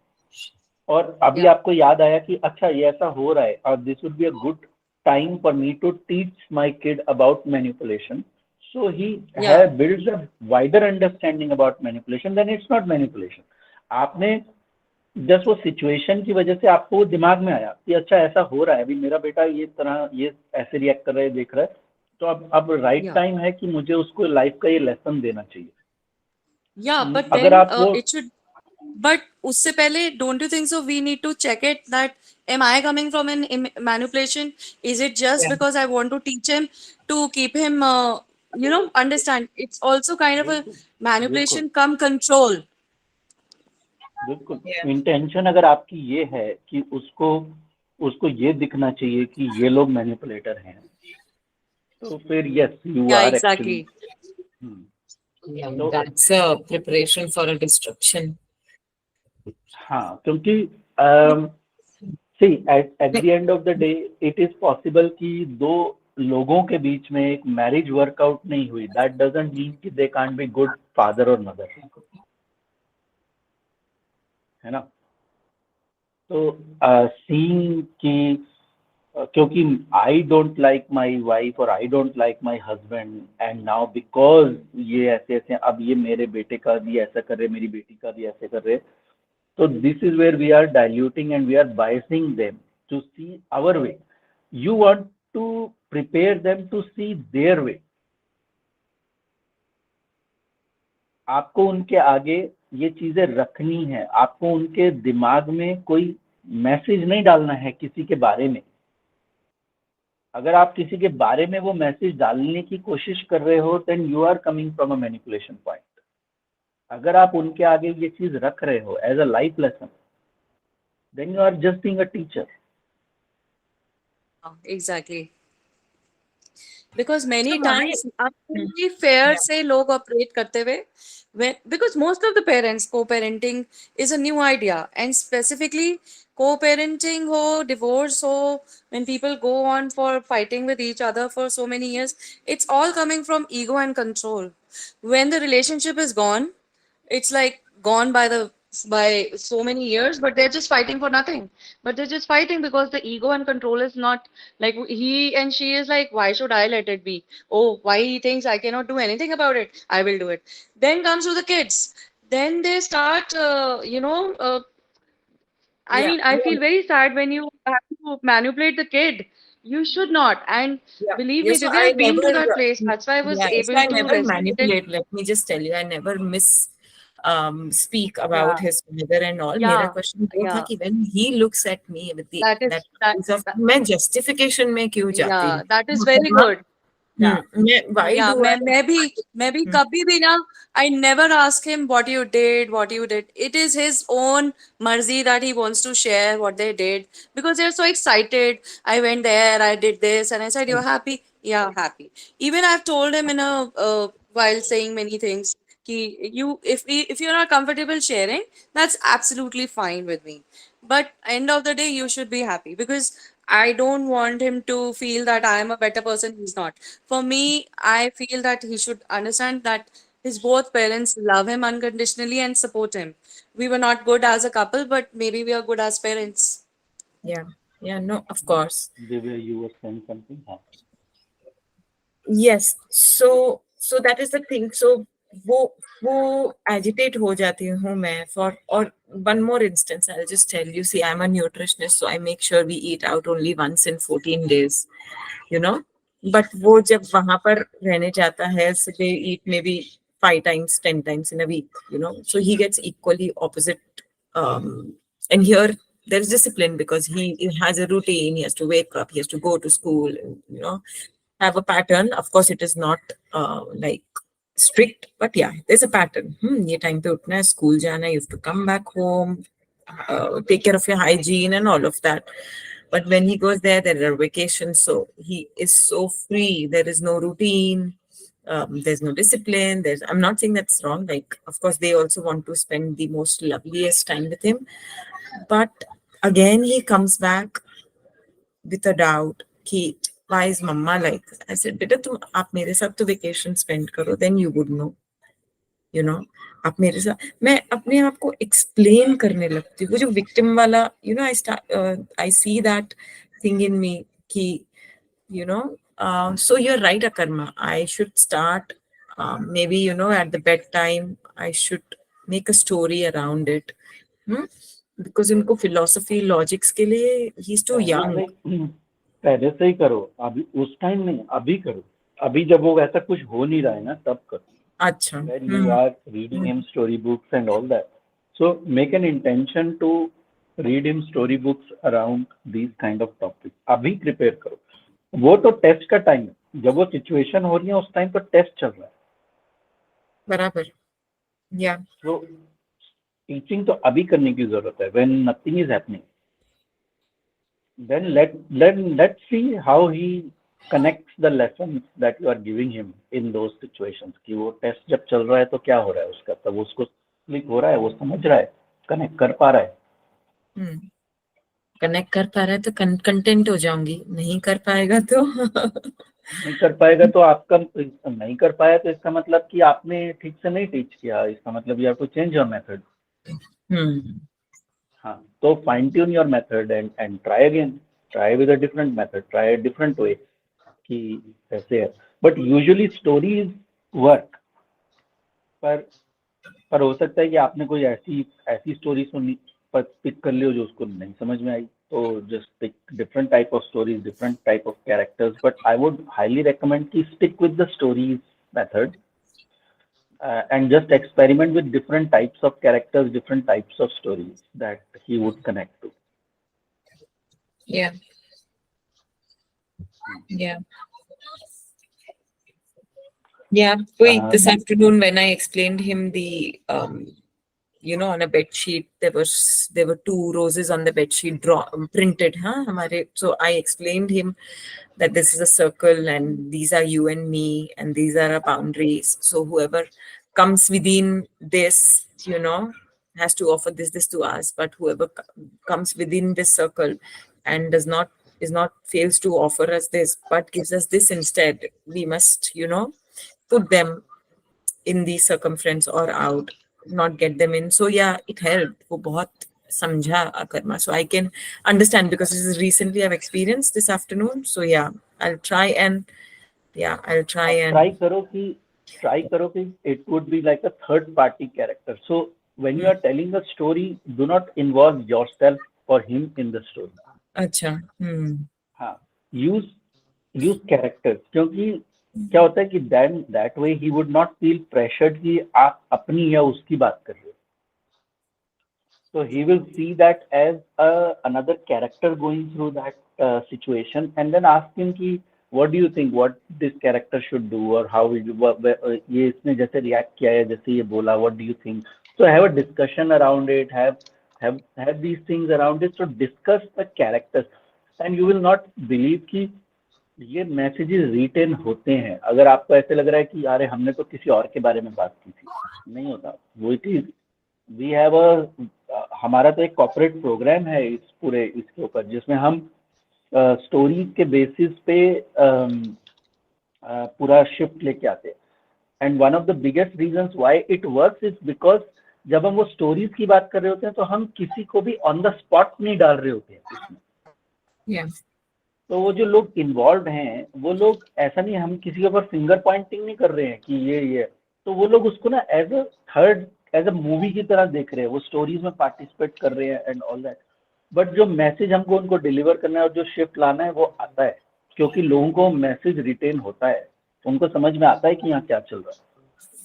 और अभी Yeah. आपको याद आया कि अच्छा ये ऐसा हो रहा है और this would be a good time for me to teach my kid about manipulation. So he Yeah. builds a wider understanding about manipulation, then it's not manipulation. आपने जस्ट वो सिचुएशन की वजह से आपको वो दिमाग में आया कि अच्छा ऐसा हो रहा है, अभी मेरा बेटा ये ऐसे रिएक्ट कर रहा है, देख रहा है, तो अब राइट Yeah. टाइम है कि मुझे उसको लाइफ का ये लेसन देना चाहिए. Yeah, but अगर then आप वो it should. But usse pehle, don't you think so? We need to check it that am I coming from an manipulation? Is it just yeah, because I want to teach him to keep him, understand? It's also kind of a बिल्कुल manipulation come control. बिल्कुल yeah. Intention अगर आपकी ये है कि उसको ये दिखना चाहिए कि ये लोग मैनिपुलेटर हैं, तो फिर yes you Yeah, are actually. exactly. Yeah, So that's a preparation for a destruction. हाँ, क्योंकि see at the end of the day it is possible कि दो लोगों के बीच में एक मैरिज वर्कआउट नहीं हुई, दैट डजंट मीन कि they can't be good father और मदर, है ना. तो सीइंग कि क्योंकि I don't like my wife और I don't like my husband and now because ये ऐसे ऐसे, अब ये मेरे बेटे का भी ऐसा कर रहे, मेरी बेटी का भी ऐसे कर रहे, so this is where we are diluting and we are biasing them. to see our way. You want to prepare them to see their way. आपको उनके आगे ये चीजें रखनी है, आपको उनके दिमाग में कोई मैसेज नहीं डालना है किसी के बारे में. अगर आप किसी के बारे में वो मैसेज डालने की कोशिश कर रहे हो, then you are coming from a manipulation point. अगर आप उनके आगे ये चीज रख रहे हो as a life lesson, then you are just being a teacher. Exactly. Because many So my- times आपको fair से लोग operate करते हुए, because most of the parents co-parenting is a new idea, and specifically co-parenting हो, divorce हो, when people go on for fighting with each other for so many years, it's all coming from ego and control. When the relationship is gone, it's like gone by so many years, but they're just fighting for nothing. But they're just fighting because the ego and control is not like, he and she is like, why should I let it be? Oh, why he thinks I cannot do anything about it, I will do it. Then comes to the kids, then they start I Yeah, mean, I feel very sad when you have to manipulate the kid. You should not. And yeah. believe Yeah, me, so Divya, I I've been to never, that place. That's why I was yeah, so able I to never resist it. manipulate. Let me just tell you, I never speak about Yeah. his mother and all. Yeah. मेरा question वो था Yeah. कि when he looks at me with the That is that that, piece of, मैं justification में क्यों जाती yeah, हूँ? that is very good. Yeah. Why Yeah, do I? मैं भी कभी भी ना, I never ask him what you did. It is his own marzi that he wants to share what they did, because they're so excited. I went there, I did this, and I said, "You're happy?" Yeah, happy. Even I've told him in a while saying many things, ki if you're not comfortable sharing, that's absolutely fine with me. But end of the day, you should be happy, because I don't want him to feel that I am a better person. He's not. For me, I feel that he should understand that his both parents love him unconditionally and support him. We were not good as a couple, but maybe we are good as parents. Yeah, no, of course. Divya, you were saying something. हाँ. Yes, so that is the thing. So वो agitate हो जाती हूँ मैं for, or one more instance I'll just tell you. See, I'm a nutritionist, so I make sure we eat out only once in 14 days, you know. But वो जब वहाँ पर रहने जाता है, so they eat maybe 5 times, 10 times in a week, you know. So he gets equally opposite. And here there's discipline because he has a routine. He has to wake up, he has to go to school, you know, have a pattern. Of course, it is not like strict, but yeah, there's a pattern. ये time पे उठना है, school जाना है, you have to come back home, take care of your hygiene and all of that. But when he goes there are vacations, so he is so free. There is no routine. There's no discipline. I'm not saying that's wrong. Like, of course, they also want to spend the most loveliest time with him. But again, he comes back with a doubt. Why is mama like this? I said, बेटा तुम आप मेरे साथ तो vacation spend करो, then you would know. You know, आप मेरे साथ, मैं अपने आप को explain करने लगती हूँ. वो जो victim वाला, you know, I see that thing in me कि, you know, so you're right, Akarma. I should start maybe, you know, at the bedtime, I should make a story around it. Because उनको philosophy, logics के लिए he's too young. पहले से ही करो, अभी उस time नहीं, अभी करो. अभी जब वो ऐसा कुछ हो नहीं रहा है ना, तब करो. अच्छा. When you are reading him storybooks and all that, so make an intention to read him storybooks around these kind of topics. अभी prepare करो. वो तो टेस्ट का टाइम है, जब वो सिचुएशन हो रही है उस टाइम पर टेस्ट चल रहा है. बराबर. Yeah. तो टीचिंग तो अभी करने की जरूरत है. When nothing is happening, then let's see how he connects the lessons that you are giving him in those situations. कि वो टेस्ट जब चल रहा है तो क्या हो रहा है उसका, तब उसको क्लिक हो रहा है, वो समझ रहा है, कनेक्ट कर पा रहा है. कनेक्ट कर पा रहा है तो कंटेंट हो जाऊंगी. नहीं कर पाएगा तो नहीं कर पाएगा तो आपका नहीं कर पाया तो इसका मतलब कि आपने ठीक से नहीं टीच किया. इसका मतलब you have to change your method. हाँ, तो fine tune your method and try again. Try with a different method, try a different way कि ऐसे है. But usually stories work. पर हो सकता है कि आपने कोई ऐसी स्टोरी सुनी, पर पिक कर लियो जो उसको नहीं समझ में आई. So just pick different type of stories, different type of characters. But I would highly recommend to stick with the stories method and just experiment with different types of characters, different types of stories that he would connect to. Yeah. Yeah. Yeah. Wait, this afternoon when I explained him the on a bed sheet there were 2 roses on the bed sheet printed, so I explained him that this is a circle and these are you and me and these are our boundaries. So whoever comes within this, has to offer this to us. But whoever comes within this circle and is not fails to offer us this, but gives us this instead, we must, put them in the circumference or out, not get them in. So yeah, it helped. वो बहुत समझा Akarma. So I can understand because this is recently I've experienced this afternoon. So yeah, I'll try and Try karo ki it would be like a third party character. So when you are telling a story, do not involve yourself or him in the story. अच्छा. हाँ, use characters, क्योंकि क्या होता है कि then that way he would not feel pressured कि आप अपनी या उसकी बात कर रहे हो. So he will see that as another character going through that situation, and then ask him कि what do you think, what this character should do, or how ये इसने जैसे react किया है, जैसे ये बोला, what do you think? So have a discussion around it, have these things around it. So discuss the characters, and you will not believe कि ये मैसेजेस रिटेन होते हैं. अगर आपको ऐसे लग रहा है कि यार हमने तो किसी और के बारे में बात की थी, नहीं होता वो चीज. वी हैव हमारा तो एक कॉर्पोरेट प्रोग्राम है इस पूरे इसके ऊपर, जिसमें हम स्टोरीज के बेसिस पे पूरा शिफ्ट लेके आते हैं. And one of the biggest reasons why it works is because जब हम वो स्टोरीज की बात कर रहे होते हैं तो हम किसी को भी ऑन द स्पॉट नहीं डाल रहे होते हैं इसमें. Yes. तो वो जो लोग इन्वॉल्व हैं, वो लोग ऐसा नहीं, हम किसी के ऊपर फिंगर पॉइंटिंग नहीं कर रहे हैं कि ये, तो वो लोग उसको ना एज अ मूवी की तरह देख रहे हैं, वो स्टोरीज में पार्टिसिपेट कर रहे हैं एंड ऑल दैट. बट जो मैसेज हमको उनको डिलीवर करना है और जो शिफ्ट लाना है वो आता है, क्योंकि लोगों को मैसेज रिटेन होता है, उनको समझ में आता है कि यहाँ क्या चल रहा है.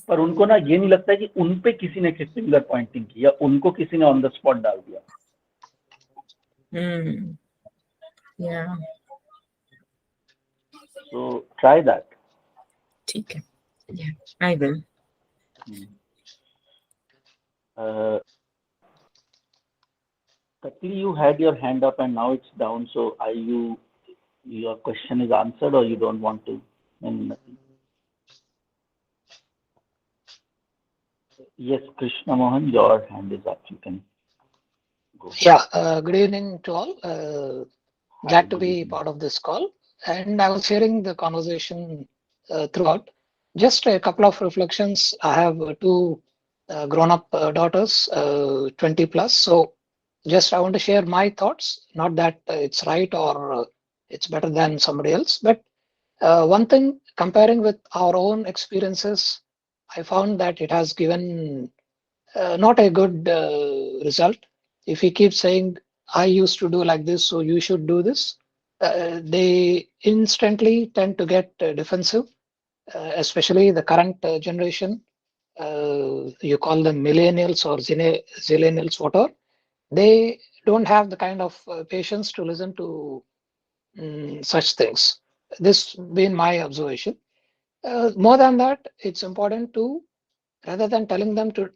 पर उनको ना ये नहीं लगता कि उन पे किसी ने फिंगर पॉइंटिंग की या उनको किसी ने ऑन द स्पॉट डाल दिया. Yeah. So try that. ठीक है. Yeah, I will. Katli, you had your hand up and now it's down. So your question is answered or you don't want to? Yes, Krishna Mohan, your hand is up. You can go. Yeah, good evening to all. Glad to be part of this call. And I was hearing the conversation throughout. Just a couple of reflections. I have 2 grown-up daughters, 20 plus. So just I want to share my thoughts. Not that it's right or it's better than somebody else. But one thing, comparing with our own experiences, I found that it has given not a good result. If we keep saying, I used to do like this, so you should do this, they instantly tend to get defensive, especially the current generation. You call them millennials or zillennials, whatever. They don't have the kind of patience to listen to such things. This been my observation. More than that, it's important to, rather than telling them to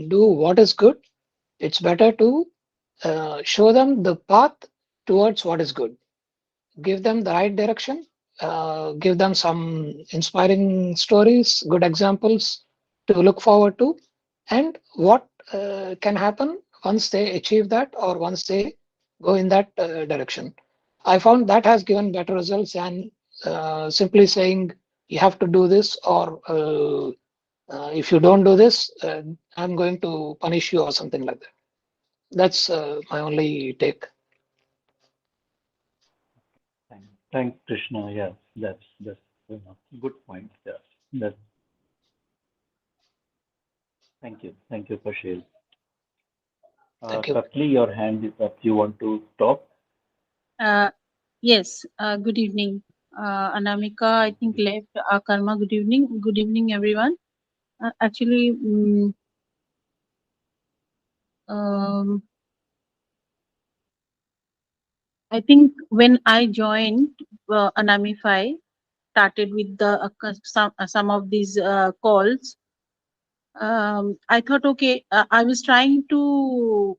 do what is good, it's better to show them the path towards what is good. Give them the right direction, give them some inspiring stories, good examples to look forward to, and what can happen once they achieve that or once they go in that direction. I found that has given better results than simply saying you have to do this, or if you don't do this, I'm going to punish you or something like that. That's my only take. Thanks, Krishna. Yeah, that's good point. Yeah, thank you for sharing. Thank you. Katli, your hand is up. You want to talk? Yes, good evening. Anamika, I think left. Karma, good evening. Good evening, everyone. Actually, I think when I joined Anamify, started with the some of these calls, I thought, okay, I was trying to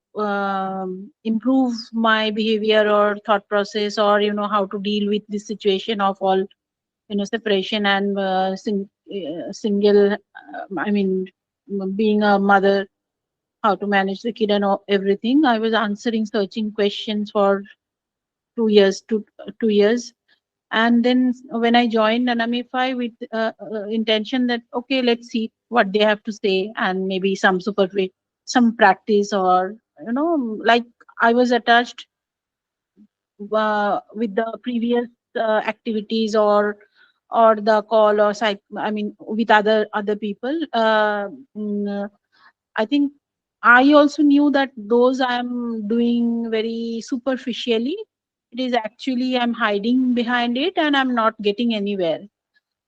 improve my behavior or thought process, or how to deal with the situation of all separation and single. I mean, being a mother, how to manage the kid and everything. I was answering, searching questions for 2 years, 2 years. And then when I joined Anamify with intention that, okay, let's see what they have to say, and maybe some some practice, or, like I was attached with the previous activities, or the call, or I mean, with other people. I think I also knew that those I'm doing very superficially. It is actually I'm hiding behind it, and I'm not getting anywhere.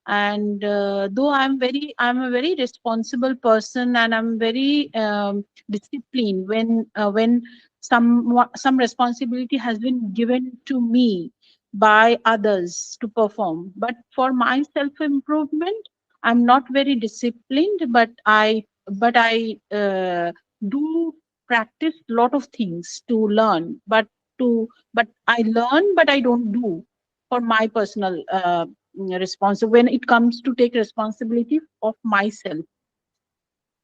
And though I'm a very responsible person, and I'm very disciplined when some responsibility has been given to me by others to perform. But for my self improvement, I'm not very disciplined, but I do practice lot of things to learn, but I learn, but I don't do for my personal responsible when it comes to take responsibility of myself.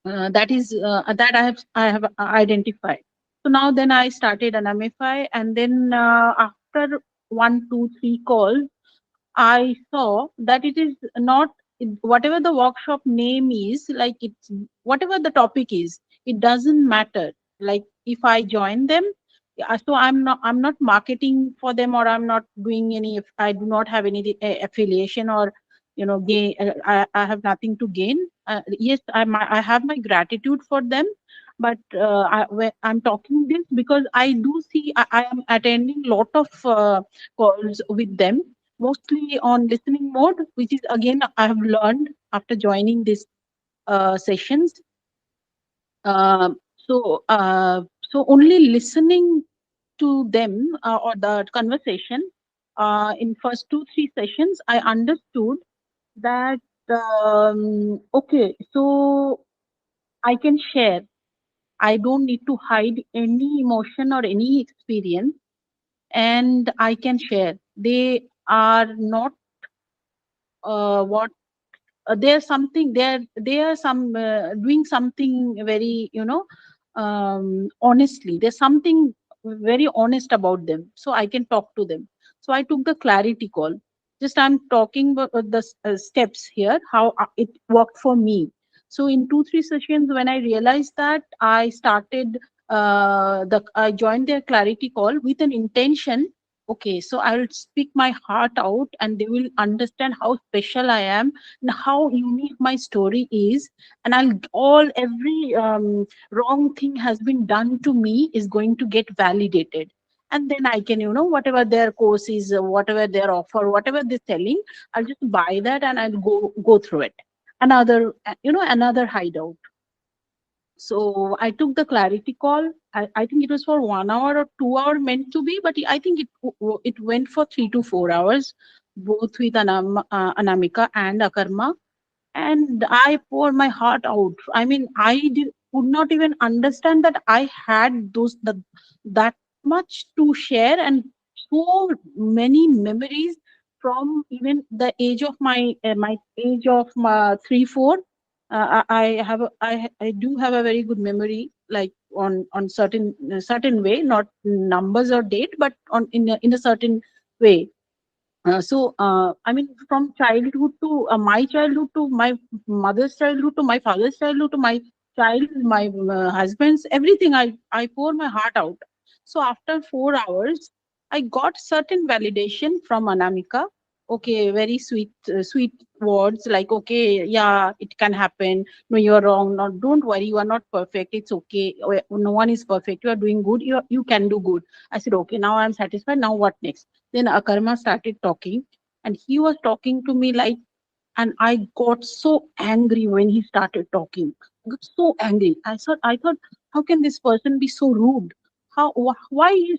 That I have identified. So now then I started Anamify, and then after 1, 2, 3 calls, I saw that it is not whatever the workshop name is, like it's whatever the topic is, it doesn't matter. Like if I join them, so I'm not marketing for them, or I'm not doing any. If I do not have any affiliation, or gain, I have nothing to gain. Yes, I have my gratitude for them, but I'm talking this because I do see I am attending lot of calls with them, mostly on listening mode, which is again I have learned after joining these sessions. So only listening to them, or the conversation in first 2, 3 sessions, I understood that okay, so I can share. I don't need to hide any emotion or any experience, and I can share. They are not what there's something they are some doing something very honestly. There's something very honest about them, so I can talk to them. So I took the clarity call. Just I'm talking about the steps here, how it worked for me. So in 2, 3 sessions, when I realized that, I started I joined their clarity call with an intention. Okay, so I'll speak my heart out, and they will understand how special I am and how unique my story is. And every wrong thing has been done to me is going to get validated. And then I can, whatever their course is, whatever their offer, whatever they're selling, I'll just buy that, and I'll go through it. Another hideout. So I took the clarity call. I think it was for 1 hour or 2 hour meant to be, but I think it went for 3 to 4 hours, both with Anamika and Akarma. And I poured my heart out. I mean, could not even understand that I had that much to share, and so many memories from even the age of my age of 3, 4. I do have a very good memory, like on certain way, not numbers or date, but in a certain way. I mean, from childhood to my childhood, to my mother's childhood, to my father's childhood, to my husband's, everything, I pour my heart out. So after 4 hours, I got certain validation from Anamika, okay, very sweet words like, okay, yeah, it can happen. No, you're wrong. No, don't worry, you are not perfect. It's okay. No one is perfect. You are doing good. You can do good. I said, okay, now I'm satisfied. Now what next? Then Akarma started talking, and he was talking to me like, and I got so angry when he started talking. I got so angry. I thought, how can this person be so rude? Why is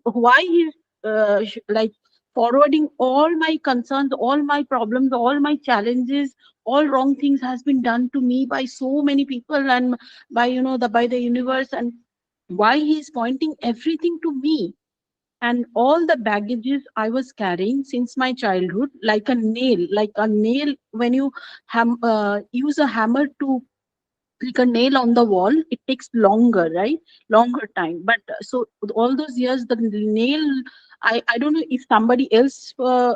why is like forwarding all my concerns, all my problems, all my challenges, all wrong things has been done to me by so many people and by by the universe, and why he is pointing everything to me and all the baggages I was carrying since my childhood, like a nail, when you use a hammer to click a nail on the wall, it takes longer, right? Longer time. But so all those years, the nail, I don't know if somebody else uh,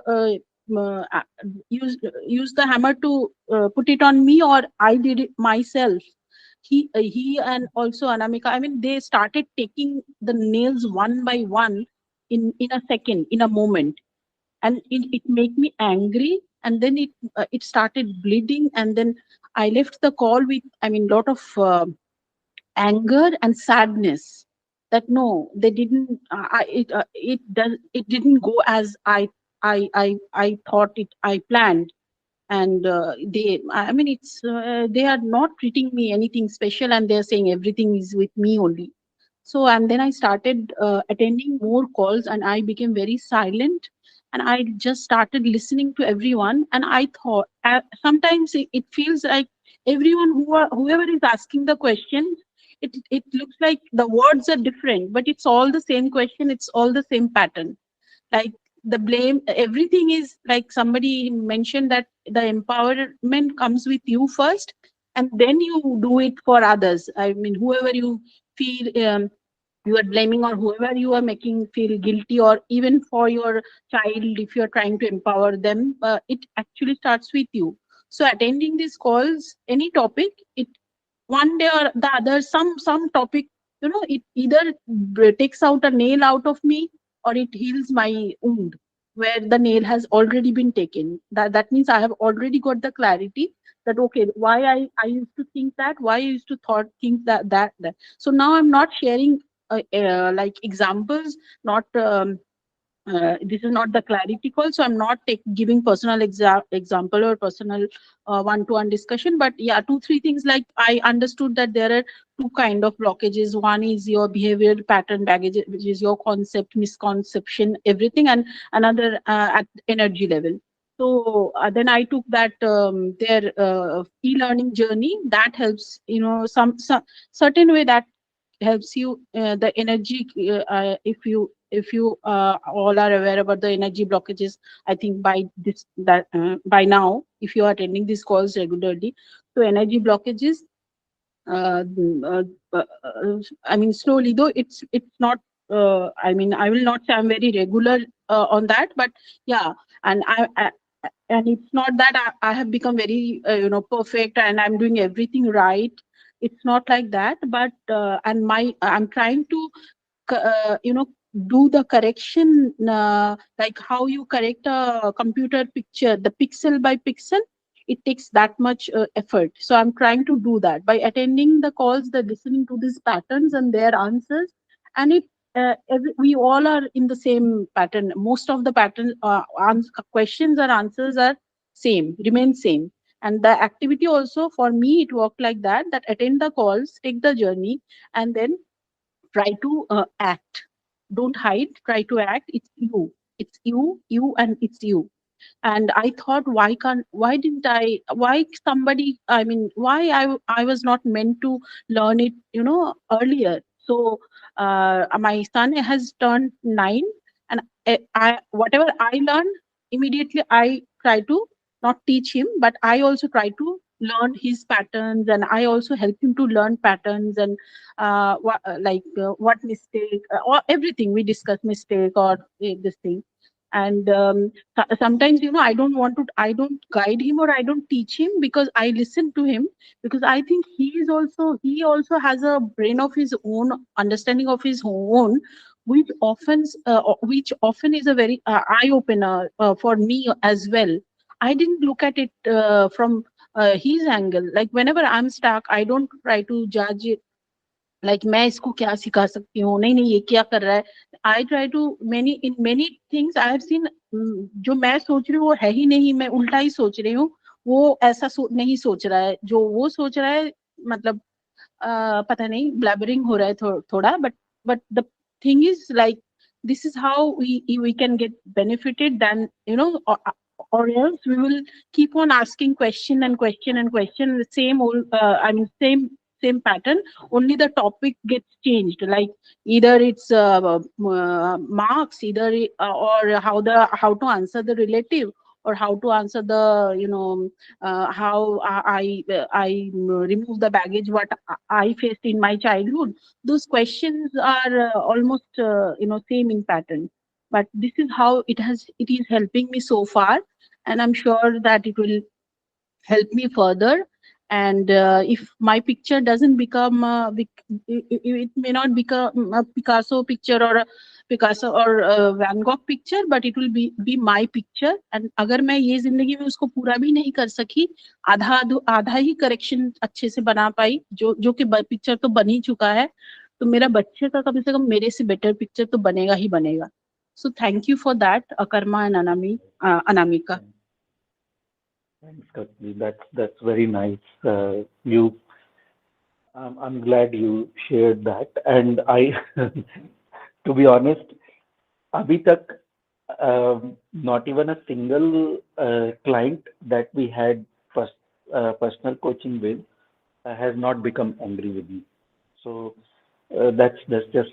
used the hammer to put it on me, or I did it myself. He and also Anamika, I mean, they started taking the nails one by one in a second, in a moment, and it made me angry, and then it started bleeding, and then I left the call with, I mean, lot of anger and sadness that no, they didn't it didn't go as I thought it, I planned. And I mean, they are not treating me anything special, and they're saying everything is with me only. So, and then I started attending more calls, and I became very silent, and I just started listening to everyone. And I thought, sometimes it feels like everyone whoever is asking the question, it looks like the words are different, but it's all the same question, it's all the same pattern. Like the blame, everything is like somebody mentioned that the empowerment comes with you first, and then you do it for others. I mean, whoever you feel you are blaming, or whoever you are making feel guilty, or even for your child, if you're trying to empower them, it actually starts with you. So attending these calls, any topic, it one day or the other, some topic, it either takes out a nail out of me, or it heals my wound where the nail has already been taken. That means I have already got the clarity that, okay, why I used to think that, why I used to think that. So now I'm not sharing like examples, not this is not the clarity call, so I'm not giving personal example or personal one-to-one discussion. But yeah, 2-3 things, like I understood that there are two kind of blockages. One is your behavioral pattern baggage, which is your concept, misconception, everything, and another at energy level. So then I took that their e-learning journey that helps, some certain way that helps you the energy, if you all are aware about the energy blockages, I think by now, if you are attending these calls regularly, so energy blockages, uh, uh, I mean, slowly, though it's not I mean, I will not say I'm very regular on that, but yeah. And and it's not that I have become very perfect and I'm doing everything right. It's not like that, but and I'm trying to do the correction, like how you correct a computer picture, the pixel by pixel, it takes that much effort. So I'm trying to do that by attending the calls, the listening to these patterns and their answers. And we all are in the same pattern. Most of the pattern questions or answers are remain same. And the activity also, for me, it worked like that attend the calls, take the journey, and then try to act. Don't hide, try to act. It's you, and it's you. And I thought, why somebody, I mean, why I was not meant to learn it earlier. So my son has turned 9, and I whatever I learn, immediately I try to not teach him, but I also try to learn his patterns, and I also help him to learn patterns. And what mistake, or everything we discuss, mistake or this thing. And sometimes I don't guide him, or I don't teach him, because I listen to him, because I think he also has a brain of his own, understanding of his own, which often is a very eye opener for me as well. I didn't look at it from his angle. Like whenever I'm stuck, I don't try to judge it. Like मैं इसको क्या सिखा सकती हूँ, नहीं नहीं ये क्या कर रहा है. I try to in many things I have seen जो मैं सोच रही हूँ वो है ही नहीं, मैं उल्टा ही सोच रही हूँ. वो ऐसा नहीं सोच रहा है जो वो सोच रहा है. मतलब पता नहीं ब्लैबरिंग हो रहा है थोड़ा. But the thing is like this is how we can get benefited than or else we will keep on asking question and question and question the same old same pattern, only the topic gets changed. Like either it's marks, either or how to answer the relative, or how to answer the how I remove the baggage what I faced in my childhood. Those questions are almost same in pattern. But this is how it is helping me so far, and I'm sure that it will help me further. And if my picture doesn't become it may not become a Picasso picture or a Picasso or a Van Gogh picture, but it will be my picture. And अगर मैं ये जिंदगी में उसको पूरा भी नहीं कर सकी, आधा ही करेक्शन अच्छे से बना पाई, जो कि पिक्चर तो बन ही चुका है, तो मेरा बच्चे का कम से कम मेरे से बेटर पिक्चर तो बनेगा ही बनेगा. So thank you for that, Akarma and Anamika. Thanks, Katni. That's very nice. I'm glad you shared that. And I, to be honest, abhi tak, not even a single client that we had personal coaching with has not become angry with me. So that's just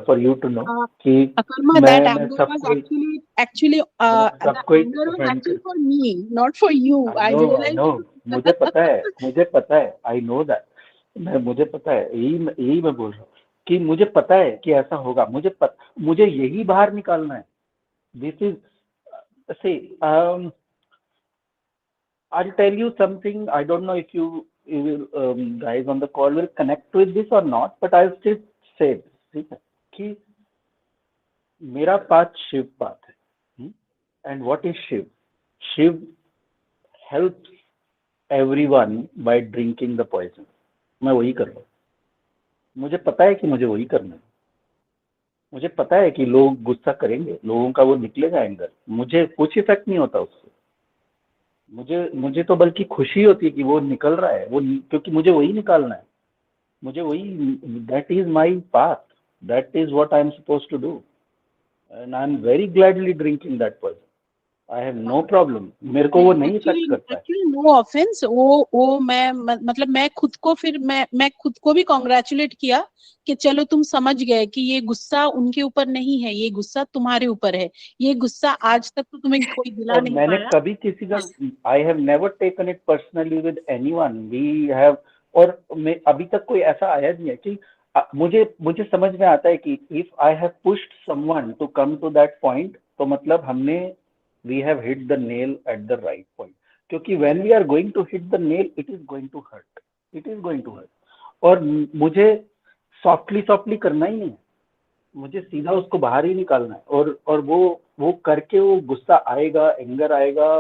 for you to know. कि Akarma, that anger was actually the anger was actually for me, not for you. I realized. मुझे पता है. I know that. मुझे पता है. यही मैं बोल रहा हूँ कि मुझे पता है कि ऐसा होगा. मुझे यही बाहर निकालना है. This is see. I'll tell you something. I don't know if you guys on the call will connect with this or not, but I'll still say this. कि मेरा पाथ शिव पाथ है. And what is Shiv? Shiv helps everyone by drinking the poison. मैं वही कर रहा हूँ. मुझे पता है कि मुझे वही करना है. मुझे पता है कि लोग गुस्सा करेंगे, लोगों का वो निकलेगा एंगर. मुझे कुछ इफेक्ट नहीं होता उससे. मुझे तो बल्कि खुशी होती है कि वो निकल रहा है, वो क्योंकि मुझे वही निकालना है. मुझे वही, that is my path. That is what I am supposed to do. And I am very gladly drinking that poison. I have no problem. मेरे को वो नहीं इफेक्ट करता है. Actually, no offense. वो मैं खुद को फिर मैं खुद को भी congratulate किया कि चलो तुम समझ गए कि ये गुस्सा उनके ऊपर नहीं है, ये गुस्सा तुम्हारे ऊपर है. ये गुस्सा आज तक तो तुम्हें कोई दिला नहीं पाया. मैंने कभी किसी का I have never taken it personally with anyone. We have और मैं अभी तक कोई ऐसा आया नहीं है कि मुझे समझ में आता है कि if I have pushed someone to come to that point, तो मतलब हमने we have hit the nail at the right point. क्योंकि when we are going to hit the nail, it is going to hurt. It is going to hurt. और मुझे softly करना ही नहीं है. मुझे सीधा उसको बाहर ही निकालना है. और वो करके वो गुस्सा आएगा, एंगर आएगा,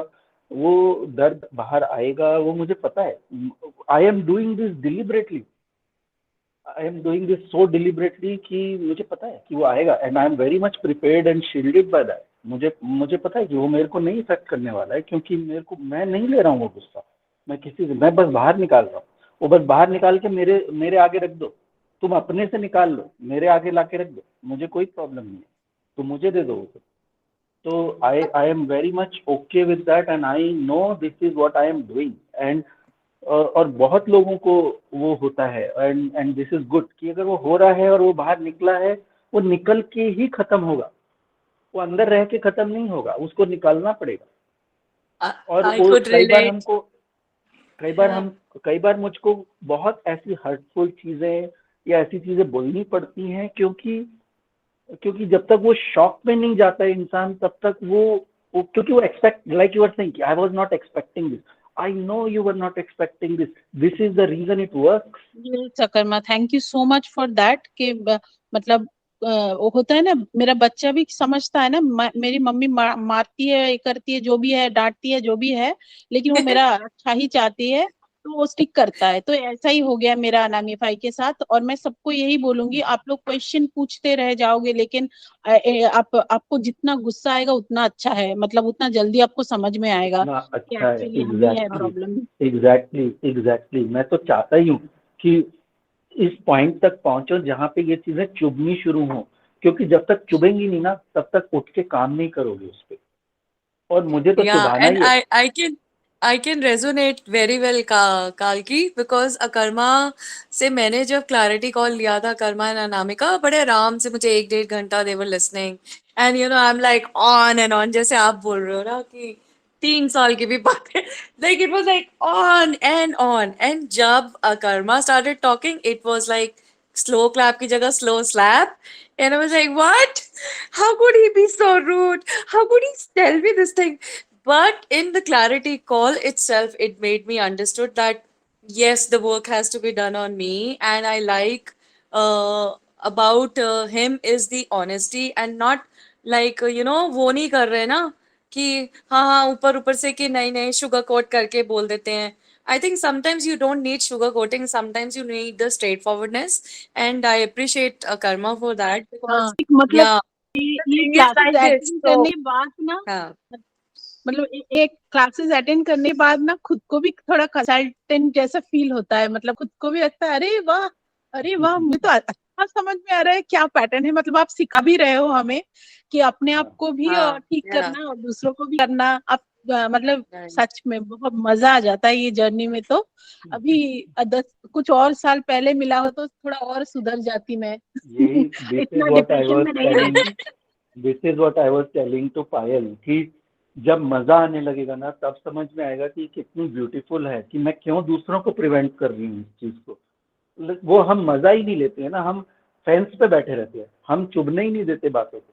वो दर्द बाहर आएगा, वो मुझे पता है. I am doing this deliberately. I am doing this so deliberately कि मुझे पता है कि वो आएगा. And I am very much prepared and shielded by that. मुझे पता है कि वो मेरे को नहीं इफेक्ट करने वाला है, क्योंकि मैं नहीं ले रहा हूँ वो गुस्सा. मैं बस बाहर निकाल रहा हूँ. वो बस बाहर निकाल के मेरे आगे रख दो. तुम अपने से निकाल लो, मेरे आगे ला के रख दो. मुझे कोई प्रॉब्लम नहीं है. तो मुझे दे दो. तो I am very much okay with that, and I know this is what I am doing. And और बहुत लोगों को वो होता है. एंड दिस इज गुड कि अगर वो हो रहा है और वो बाहर निकला है, वो निकल के ही खत्म होगा. वो अंदर रह के खत्म नहीं होगा, उसको निकालना पड़ेगा. और कई बार मुझको बहुत ऐसी हर्टफुल चीजें या ऐसी चीजें बोलनी पड़ती हैं, क्योंकि जब तक वो शॉक में नहीं जाता है इंसान, तब तक वो क्योंकि वो expect, like you are saying, I was not expecting this. I know you were not expecting this. This is the reason it works. Yes, Akarma, thank you so much for that. कि मतलब होता है ना, मेरा बच्चा भी समझता है ना, मेरी मम्मी मारती है, ये करती है, जो भी है, डांटती है, जो भी है, लेकिन वो मेरा अच्छा ही चाहती है, तो वो स्टिक करता है। तो ऐसा ही हो गया मेरा अनामिफाई के साथ। और मैं सबको यही बोलूंगी, आप लोग क्वेश्चन पूछते रह जाओगे, लेकिन आपको जितना गुस्सा आएगा उतना अच्छा है, मतलब उतना जल्दी आपको समझ में आएगा ना कि अच्छा है, एक्चुअली हमें है प्रॉब्लम। एग्जैक्टली मैं तो चाहता ही हूँ कि इस पॉइंट तक पहुंचो जहाँ पे ये चीजें चुभनी शुरू हो, क्योंकि जब तक चुभेंगी नहीं ना तब तक उठ के काम नहीं करोगे उस पे, और मुझे तो Yeah, चुभाना and ही है। I can resonate very well Kalki, because अकर्मा से मैंने जब क्लैरिटी कॉल लिया था, कर्मा एंड अनामिका बड़े आराम से मुझे 1-1.5 घंटा they were listening, and I'm like on and on, जैसे आप बोल रहे हो ना कि 3 साल की भी बातें, like it was like on, and जब अकर्मा started talking it was like slow clap की जगह slow slap, and I was like, what? How could he be so rude? How could he tell me this thing? But in the clarity call itself, it made me understood that yes, the work has to be done on me, and I like about him is the honesty, and not like वो नहीं कर रहे ना कि हाँ हाँ ऊपर ऊपर से कि नहीं नहीं शुगर कोट करके बोल देते हैं. I think sometimes you don't need sugar coating, sometimes you need the straightforwardness, and I appreciate Karma for that, हाँ, because मतलब yeah, the ये thing is classes like this. Attend So करने के बाद ना, हाँ. मतलब एक क्लासेस अटेंड करने के बाद ना खुद को भी थोड़ा कंसल्टेंट जैसा फील होता है, मतलब खुद को भी लगता है अरे वाह मुझे तो अच्छा समझ में आ रहा है क्या पैटर्न है, मतलब आप सिखा भी रहे हो हमें कि अपने आप को भी हाँ, ठीक yeah, करना और दूसरों को भी करना। आप मतलब right. सच में बहुत मजा आ जाता है ये जर्नी में। तो अभी 10 कुछ और साल पहले मिला हो तो थोड़ा और सुधर जाती मैं। यही दिस इज इतना व्हाट आई डिप्रेशन वाज में नहीं टेलिंग रहती। This is what I was telling to Payal कि जब मजा आने लगेगा ना तब समझ में आएगा कि कितनी ब्यूटीफुल है, कि मैं क्यों दूसरों को प्रिवेंट कर रही हूँ इस चीज को। वो हम मजा ही नहीं लेते हैं ना, हम फेंस पे बैठे रहते हैं, हम चुभने ही नहीं देते बातों को।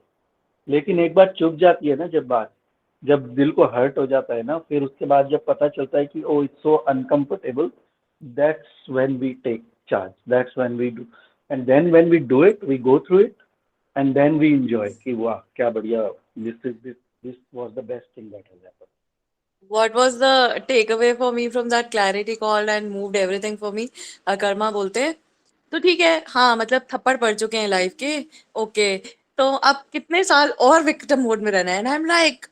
लेकिन एक बार चुभ जाती है ना जब बात, जब दिल को हर्ट हो जाता है ना, फिर उसके बाद जब पता चलता है कि oh it's so uncomfortable, that's when we take charge, that's when we do, and then when we do it we go through it, and then we enjoy कि वाह क्या बढ़िया, this was the best thing that has happened. What was the takeaway for me from that clarity call and moved everything for me? Karma बोलते हैं तो ठीक है, हाँ मतलब थप्पड़ पड़ चुके हैं लाइफ के, ओके, तो अब कितने साल और विक्टिम मोड में रहना है? And I am like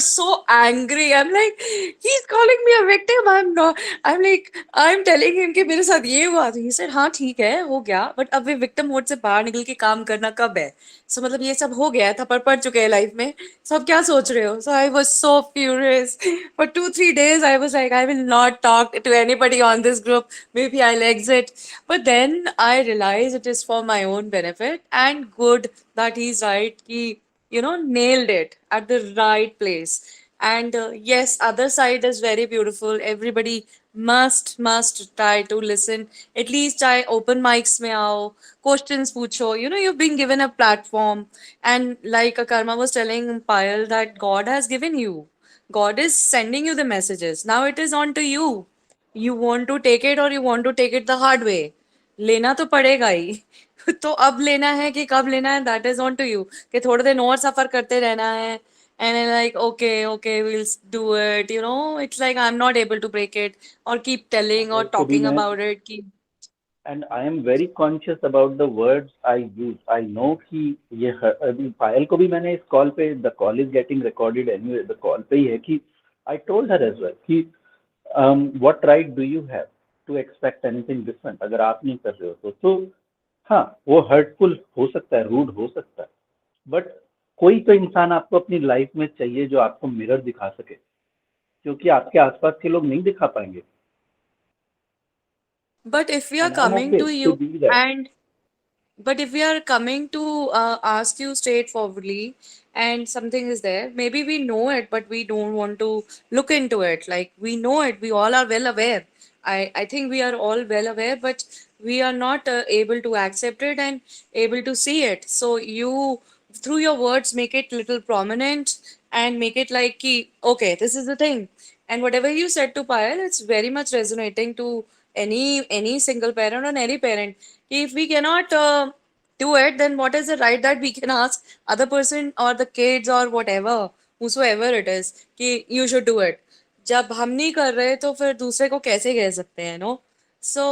so angry, I am like he is calling me a victim, I am not, I am telling him कि मेरे साथ ये हुआ, तो ही सेड हाँ ठीक है हो गया, बट अब वे विक्टिम मोड से बाहर निकल के काम करना कब है? सो मतलब ये सब हो गया है, थप्पड़ पड़ चुके हैं लाइफ में, सो अब क्या सोच रहे हो? So I was so furious for 2-3 days. I was like, I will not talk to anybody on this group, maybe I'll exit. But then I realized it is for my own benefit, and good that he's right, he nailed it at the right place. And yes, other side is very beautiful, everybody must try to listen, at least try open mics mein aao, questions pucho, you've been given a platform. And like Karma was telling Payal, that God has given you, God is sending you the messages. Now it is on to you. You want to take it or you want to take it the hard way. लेना तो पड़ेगा ही। तो अब लेना है कि कब लेना है, that is on to you. कि थोड़े दिन और सफर करते रहना है, and then like okay we'll do it, it's like I'm not able to break it, or keep telling or पायल को भी talking मैं, about it कि and I am very conscious about the words I use. I know कि ये अभी पायल को भी मैंने इस कॉल पे, the call is getting recorded anyway, the call पे ही है कि I told her as well कि what right do you have to expect anything different अगर आप नहीं कर रहे हो तो हाँ वो hurtful हो सकता है, rude हो सकता है, but कोई तो इंसान आपको अपनी लाइफ में चाहिए जो आपको मिरर दिखा सके, क्योंकि आपके आसपास के लोग नहीं दिखा पाएंगे, but if we are and I'm coming okay to to you be that. and But if we are coming to ask you straightforwardly, and something is there, maybe we know it, but we don't want to look into it. Like we know it, we all are well aware. I think we are all well aware, but we are not able to accept it and able to see it. So you, through your words, make it little prominent and make it like, ki, okay, this is the thing. And whatever you said to Payal, it's very much resonating to any single parent or any parent. If we cannot do it, then what is the right that we can ask other person or the kids or whatever, whosoever it is, कि you should do it. जब हम नहीं कर रहे तो फिर दूसरे को कैसे कह सकते हैं, no? So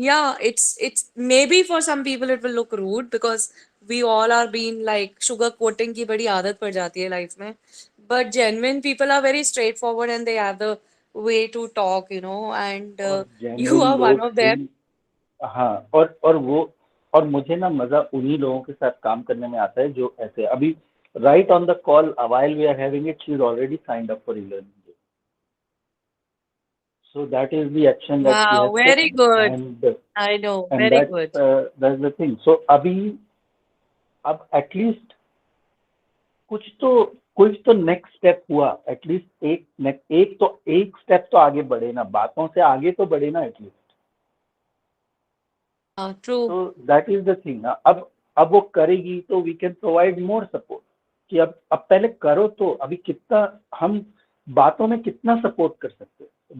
yeah, it's maybe for some people it will look rude because we all are being like sugar coating की बड़ी आदत पड़ जाती है life में. But genuine people are very straightforward and they have the way to talk, you know, and और you genuine are one लोग of them. ही, हाँ, और मुझे ना मजा उन्हीं लोगों के साथ काम करने में आता है जो ऐसे अभी right on the call while we are having it, she's already signed up for e-learning. So that is the action that she has Wow, very taken, good. I know, and very good. that's the thing. So अभी अब at least कुछ तो next step हुआ, at least एक step तो आगे बढ़े ना, बातों से आगे तो बढ़े ना एटलीस्ट. True. तो दैट इज द थिंग. अब वो करेगी तो we can provide more support कि अब पहले करो. तो अभी कितना हम बातों में कितना सपोर्ट कर सकते हैं.